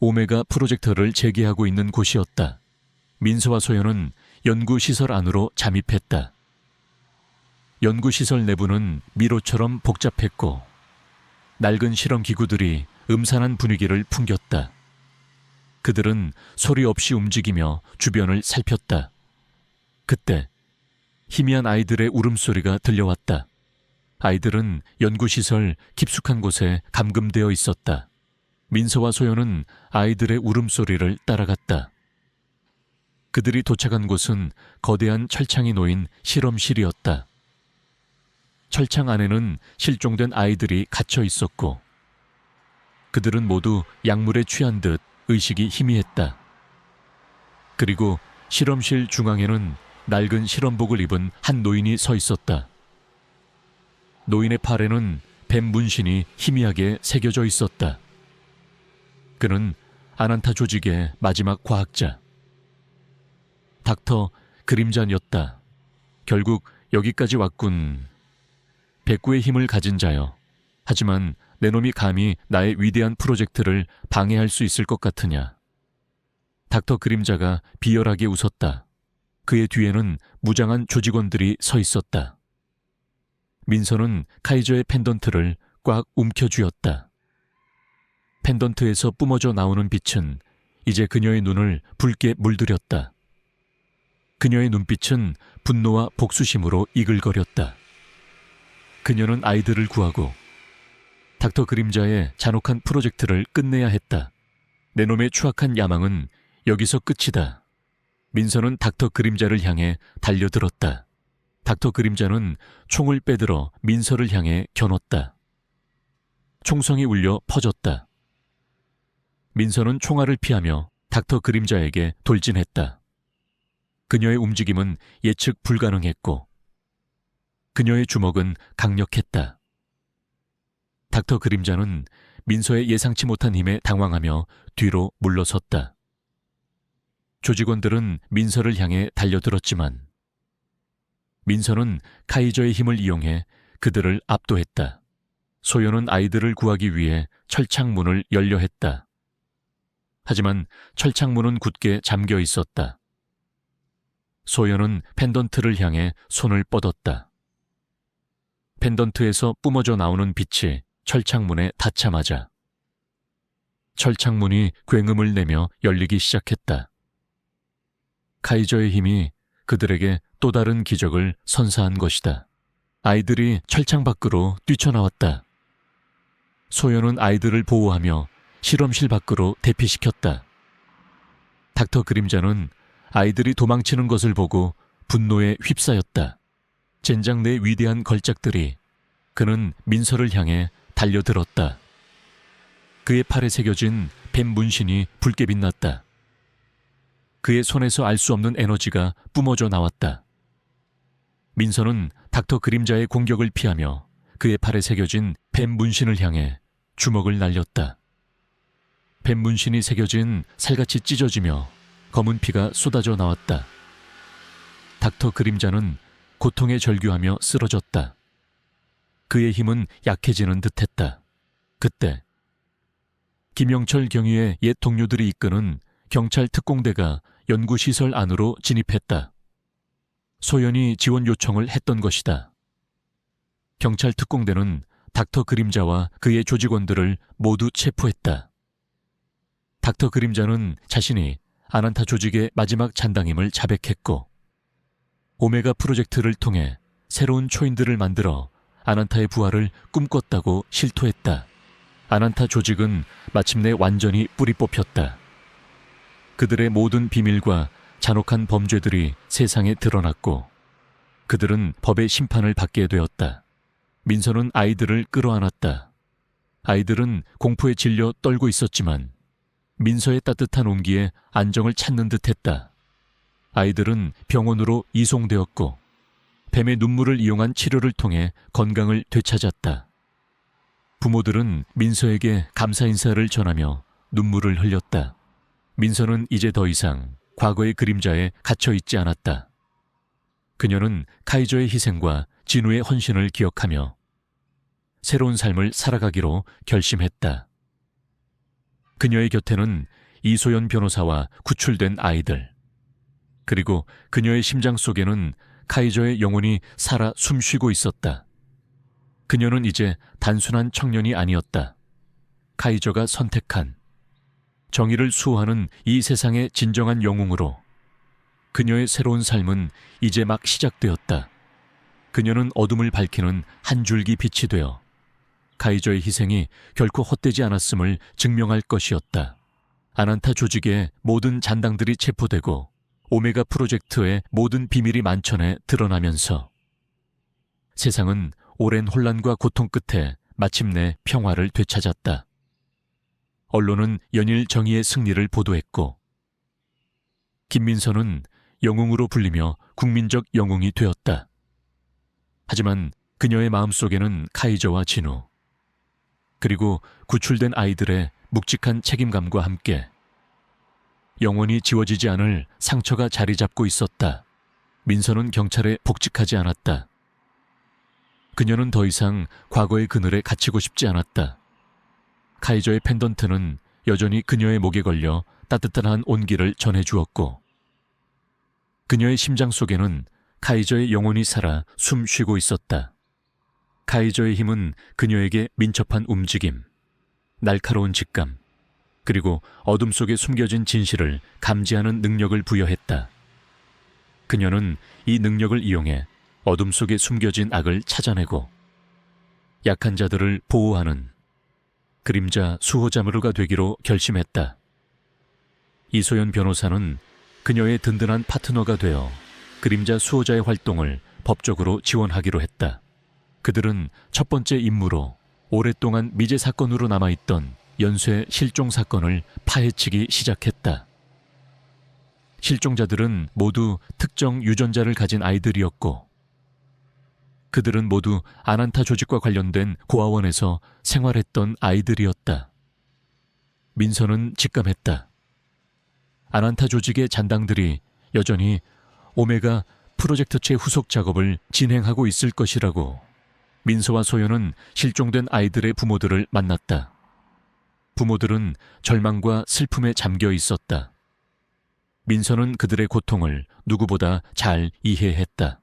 오메가 프로젝터를 재개하고 있는 곳이었다. 민서와 소연은 연구시설 안으로 잠입했다. 연구시설 내부는 미로처럼 복잡했고 낡은 실험기구들이 음산한 분위기를 풍겼다. 그들은 소리 없이 움직이며 주변을 살폈다. 그때 희미한 아이들의 울음소리가 들려왔다. 아이들은 연구시설 깊숙한 곳에 감금되어 있었다. 민서와 소연은 아이들의 울음소리를 따라갔다. 그들이 도착한 곳은 거대한 철창이 놓인 실험실이었다. 철창 안에는 실종된 아이들이 갇혀 있었고 그들은 모두 약물에 취한 듯 의식이 희미했다. 그리고 실험실 중앙에는 낡은 실험복을 입은 한 노인이 서 있었다. 노인의 팔에는 뱀 문신이 희미하게 새겨져 있었다. 그는 아난타 조직의 마지막 과학자 닥터 그림자였다. 결국 여기까지 왔군. 백구의 힘을 가진 자여. 하지만 내 놈이 감히 나의 위대한 프로젝트를 방해할 수 있을 것 같으냐. 닥터 그림자가 비열하게 웃었다. 그의 뒤에는 무장한 조직원들이 서 있었다. 민서는 카이저의 펜던트를 꽉 움켜쥐었다. 펜던트에서 뿜어져 나오는 빛은 이제 그녀의 눈을 붉게 물들였다. 그녀의 눈빛은 분노와 복수심으로 이글거렸다. 그녀는 아이들을 구하고 닥터 그림자의 잔혹한 프로젝트를 끝내야 했다. 내 놈의 추악한 야망은 여기서 끝이다. 민서는 닥터 그림자를 향해 달려들었다. 닥터 그림자는 총을 빼들어 민서를 향해 겨눴다. 총성이 울려 퍼졌다. 민서는 총알을 피하며 닥터 그림자에게 돌진했다. 그녀의 움직임은 예측 불가능했고 그녀의 주먹은 강력했다. 닥터 그림자는 민서의 예상치 못한 힘에 당황하며 뒤로 물러섰다. 조직원들은 민서를 향해 달려들었지만 민서는 카이저의 힘을 이용해 그들을 압도했다. 소연은 아이들을 구하기 위해 철창문을 열려 했다. 하지만 철창문은 굳게 잠겨 있었다. 소연은 펜던트를 향해 손을 뻗었다. 펜던트에서 뿜어져 나오는 빛이 철창문에 닿자마자 철창문이 굉음을 내며 열리기 시작했다. 카이저의 힘이 그들에게 또 다른 기적을 선사한 것이다. 아이들이 철창 밖으로 뛰쳐나왔다. 소연은 아이들을 보호하며 실험실 밖으로 대피시켰다. 닥터 그림자는 아이들이 도망치는 것을 보고 분노에 휩싸였다. 젠장 내 위대한 걸작들이. 그는 민서를 향해 달려들었다. 그의 팔에 새겨진 뱀 문신이 붉게 빛났다. 그의 손에서 알 수 없는 에너지가 뿜어져 나왔다. 민서는 닥터 그림자의 공격을 피하며 그의 팔에 새겨진 뱀 문신을 향해 주먹을 날렸다. 뱀 문신이 새겨진 살같이 찢어지며 검은 피가 쏟아져 나왔다. 닥터 그림자는 고통에 절규하며 쓰러졌다. 그의 힘은 약해지는 듯했다. 그때 김영철 경위의 옛 동료들이 이끄는 경찰 특공대가 연구시설 안으로 진입했다. 소연이 지원 요청을 했던 것이다. 경찰 특공대는 닥터 그림자와 그의 조직원들을 모두 체포했다. 닥터 그림자는 자신이 아난타 조직의 마지막 잔당임을 자백했고, 오메가 프로젝트를 통해 새로운 초인들을 만들어 아난타의 부활을 꿈꿨다고 실토했다. 아난타 조직은 마침내 완전히 뿌리 뽑혔다. 그들의 모든 비밀과 잔혹한 범죄들이 세상에 드러났고, 그들은 법의 심판을 받게 되었다. 민서는 아이들을 끌어안았다. 아이들은 공포에 질려 떨고 있었지만 민서의 따뜻한 온기에 안정을 찾는 듯했다. 아이들은 병원으로 이송되었고 뱀의 눈물을 이용한 치료를 통해 건강을 되찾았다. 부모들은 민서에게 감사 인사를 전하며 눈물을 흘렸다. 민서는 이제 더 이상 과거의 그림자에 갇혀 있지 않았다. 그녀는 카이저의 희생과 진우의 헌신을 기억하며 새로운 삶을 살아가기로 결심했다. 그녀의 곁에는 이소연 변호사와 구출된 아이들, 그리고 그녀의 심장 속에는 카이저의 영혼이 살아 숨쉬고 있었다. 그녀는 이제 단순한 청년이 아니었다. 카이저가 선택한 정의를 수호하는 이 세상의 진정한 영웅으로. 그녀의 새로운 삶은 이제 막 시작되었다. 그녀는 어둠을 밝히는 한 줄기 빛이 되어 카이저의 희생이 결코 헛되지 않았음을 증명할 것이었다. 아난타 조직의 모든 잔당들이 체포되고 오메가 프로젝트의 모든 비밀이 만천에 드러나면서 세상은 오랜 혼란과 고통 끝에 마침내 평화를 되찾았다. 언론은 연일 정의의 승리를 보도했고 김민서는 영웅으로 불리며 국민적 영웅이 되었다. 하지만 그녀의 마음속에는 카이저와 진우, 그리고 구출된 아이들의 묵직한 책임감과 함께 영원히 지워지지 않을 상처가 자리 잡고 있었다. 민서는 경찰에 복직하지 않았다. 그녀는 더 이상 과거의 그늘에 갇히고 싶지 않았다. 카이저의 펜던트는 여전히 그녀의 목에 걸려 따뜻한 온기를 전해주었고, 그녀의 심장 속에는 카이저의 영혼이 살아 숨 쉬고 있었다. 카이저의 힘은 그녀에게 민첩한 움직임, 날카로운 직감, 그리고 어둠 속에 숨겨진 진실을 감지하는 능력을 부여했다. 그녀는 이 능력을 이용해 어둠 속에 숨겨진 악을 찾아내고 약한 자들을 보호하는 그림자 수호자무르가 되기로 결심했다. 이소연 변호사는 그녀의 든든한 파트너가 되어 그림자 수호자의 활동을 법적으로 지원하기로 했다. 그들은 첫 번째 임무로 오랫동안 미제 사건으로 남아있던 연쇄 실종 사건을 파헤치기 시작했다. 실종자들은 모두 특정 유전자를 가진 아이들이었고, 그들은 모두 아난타 조직과 관련된 고아원에서 생활했던 아이들이었다. 민서는 직감했다. 아난타 조직의 잔당들이 여전히 오메가 프로젝트체 후속 작업을 진행하고 있을 것이라고. 민서와 소연은 실종된 아이들의 부모들을 만났다. 부모들은 절망과 슬픔에 잠겨 있었다. 민서는 그들의 고통을 누구보다 잘 이해했다.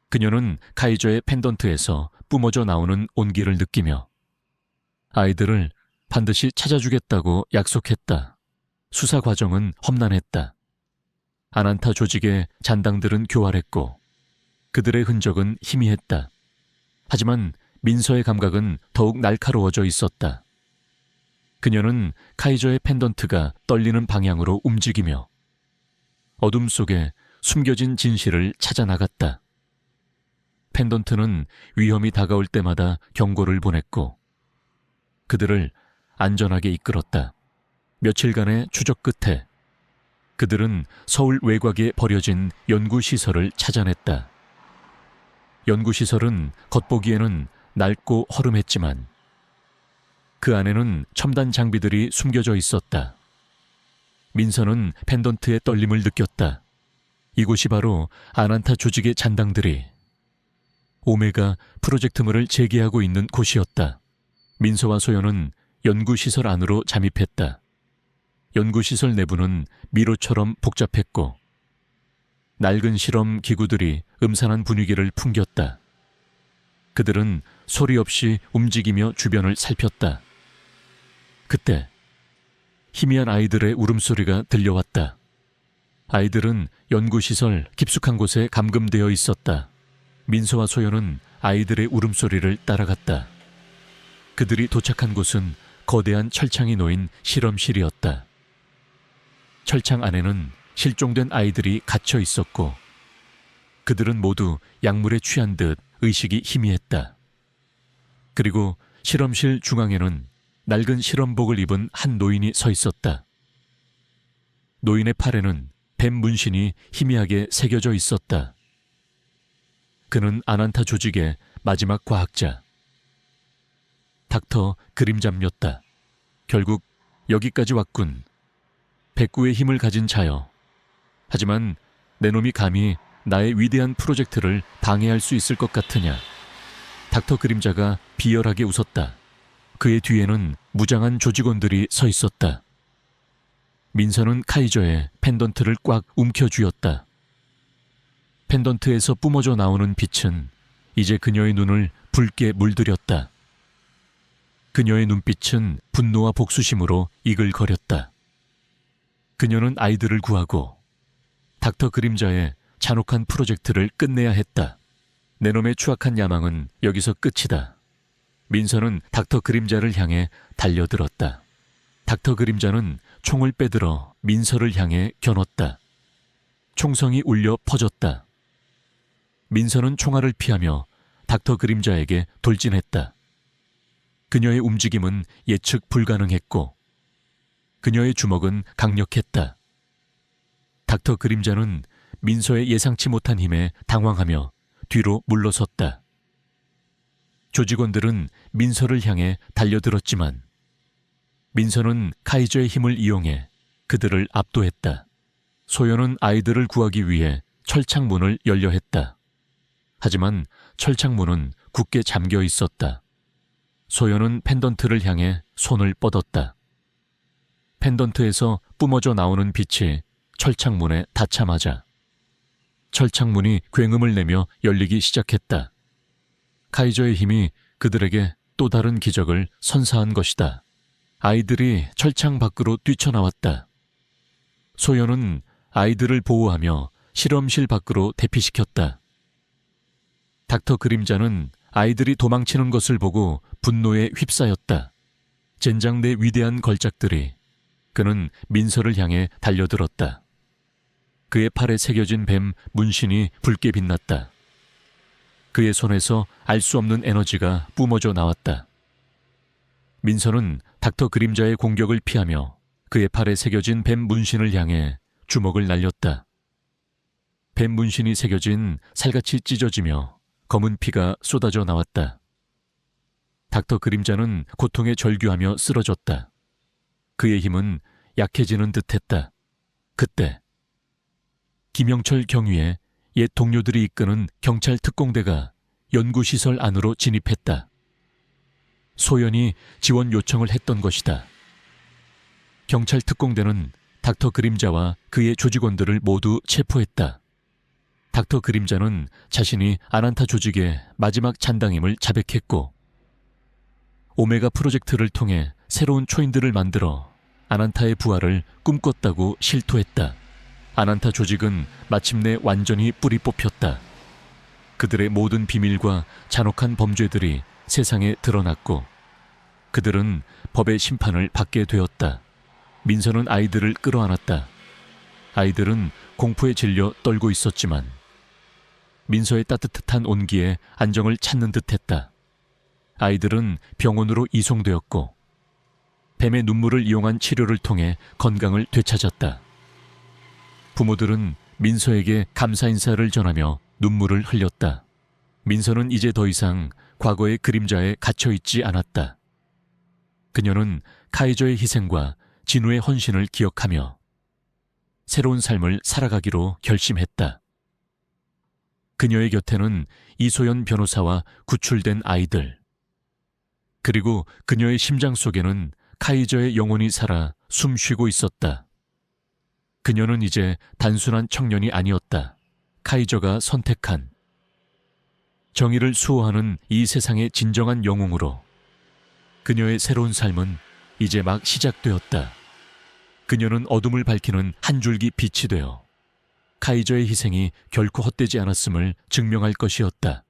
그녀는 카이저의 펜던트에서 뿜어져 나오는 온기를 느끼며 아이들을 반드시 찾아주겠다고 약속했다. 수사 과정은 험난했다. 아난타 조직의 잔당들은 교활했고 그들의 흔적은 희미했다. 하지만 민서의 감각은 더욱 날카로워져 있었다. 그녀는 카이저의 펜던트가 떨리는 방향으로 움직이며 어둠 속에 숨겨진 진실을 찾아 나갔다. 펜던트는 위험이 다가올 때마다 경고를 보냈고 그들을 안전하게 이끌었다. 며칠간의 추적 끝에 그들은 서울 외곽에 버려진 연구시설을 찾아냈다. 연구시설은 겉보기에는 낡고 허름했지만 그 안에는 첨단 장비들이 숨겨져 있었다. 민서는 펜던트의 떨림을 느꼈다. 이곳이 바로 아난타 조직의 잔당들이 오메가 프로젝트물을 재개하고 있는 곳이었다. 민서와 소연은 연구시설 안으로 잠입했다. 연구시설 내부는 미로처럼 복잡했고 낡은 실험 기구들이 음산한 분위기를 풍겼다. 그들은 소리 없이 움직이며 주변을 살폈다. 그때 희미한 아이들의 울음소리가 들려왔다. 아이들은 연구시설 깊숙한 곳에 감금되어 있었다. 민서와 소연은 아이들의 울음소리를 따라갔다. 그들이 도착한 곳은 거대한 철창이 놓인 실험실이었다. 철창 안에는 실종된 아이들이 갇혀 있었고 그들은 모두 약물에 취한 듯 의식이 희미했다. 그리고 실험실 중앙에는 낡은 실험복을 입은 한 노인이 서 있었다. 노인의 팔에는 뱀 문신이 희미하게 새겨져 있었다. 그는 아난타 조직의 마지막 과학자 닥터 그림잠이었다. 결국 여기까지 왔군. 백구의 힘을 가진 자여. 하지만 내 놈이 감히 나의 위대한 프로젝트를 방해할 수 있을 것 같으냐. 닥터 그림자가 비열하게 웃었다. 그의 뒤에는 무장한 조직원들이 서 있었다. 민서는 카이저의 펜던트를 꽉 움켜쥐었다. 펜던트에서 뿜어져 나오는 빛은 이제 그녀의 눈을 붉게 물들였다. 그녀의 눈빛은 분노와 복수심으로 이글거렸다. 그녀는 아이들을 구하고 닥터 그림자의 잔혹한 프로젝트를 끝내야 했다. 내 놈의 추악한 야망은 여기서 끝이다. 민서는 닥터 그림자를 향해 달려들었다. 닥터 그림자는 총을 빼들어 민서를 향해 겨눴다. 총성이 울려 퍼졌다. 민서는 총알을 피하며 닥터 그림자에게 돌진했다. 그녀의 움직임은 예측 불가능했고 그녀의 주먹은 강력했다. 닥터 그림자는 민서의 예상치 못한 힘에 당황하며 뒤로 물러섰다. 조직원들은 민서를 향해 달려들었지만 민서는 카이저의 힘을 이용해 그들을 압도했다. 소연은 아이들을 구하기 위해 철창문을 열려 했다. 하지만 철창문은 굳게 잠겨 있었다. 소연은 펜던트를 향해 손을 뻗었다. 펜던트에서 뿜어져 나오는 빛이 철창문에 닿자마자 철창문이 굉음을 내며 열리기 시작했다. 카이저의 힘이 그들에게 또 다른 기적을 선사한 것이다. 아이들이 철창 밖으로 뛰쳐나왔다. 소연은 아이들을 보호하며 실험실 밖으로 대피시켰다. 닥터 그림자는 아이들이 도망치는 것을 보고 분노에 휩싸였다. 젠장 내 위대한 걸작들이. 그는 민서를 향해 달려들었다. 그의 팔에 새겨진 뱀 문신이 붉게 빛났다. 그의 손에서 알 수 없는 에너지가 뿜어져 나왔다. 민서는 닥터 그림자의 공격을 피하며 그의 팔에 새겨진 뱀 문신을 향해 주먹을 날렸다. 뱀 문신이 새겨진 살같이 찢어지며 검은 피가 쏟아져 나왔다. 닥터 그림자는 고통에 절규하며 쓰러졌다. 그의 힘은 약해지는 듯했다. 그때 김영철 경위의 옛 동료들이 이끄는 경찰 특공대가 연구시설 안으로 진입했다. 소연이 지원 요청을 했던 것이다. 경찰 특공대는 닥터 그림자와 그의 조직원들을 모두 체포했다. 닥터 그림자는 자신이 아난타 조직의 마지막 잔당임을 자백했고 오메가 프로젝트를 통해 새로운 초인들을 만들어 아난타의 부활을 꿈꿨다고 실토했다. 아난타 조직은 마침내 완전히 뿌리 뽑혔다. 그들의 모든 비밀과 잔혹한 범죄들이 세상에 드러났고 그들은 법의 심판을 받게 되었다. 민서는 아이들을 끌어안았다. 아이들은 공포에 질려 떨고 있었지만 민서의 따뜻한 온기에 안정을 찾는 듯했다. 아이들은 병원으로 이송되었고 뱀의 눈물을 이용한 치료를 통해 건강을 되찾았다. 부모들은 민서에게 감사 인사를 전하며 눈물을 흘렸다. 민서는 이제 더 이상 과거의 그림자에 갇혀있지 않았다. 그녀는 카이저의 희생과 진우의 헌신을 기억하며 새로운 삶을 살아가기로 결심했다. 그녀의 곁에는 이소연 변호사와 구출된 아이들, 그리고 그녀의 심장 속에는 카이저의 영혼이 살아 숨쉬고 있었다. 그녀는 이제 단순한 청년이 아니었다. 카이저가 선택한 정의를 수호하는 이 세상의 진정한 영웅으로 그녀의 새로운 삶은 이제 막 시작되었다. 그녀는 어둠을 밝히는 한 줄기 빛이 되어 카이저의 희생이 결코 헛되지 않았음을 증명할 것이었다.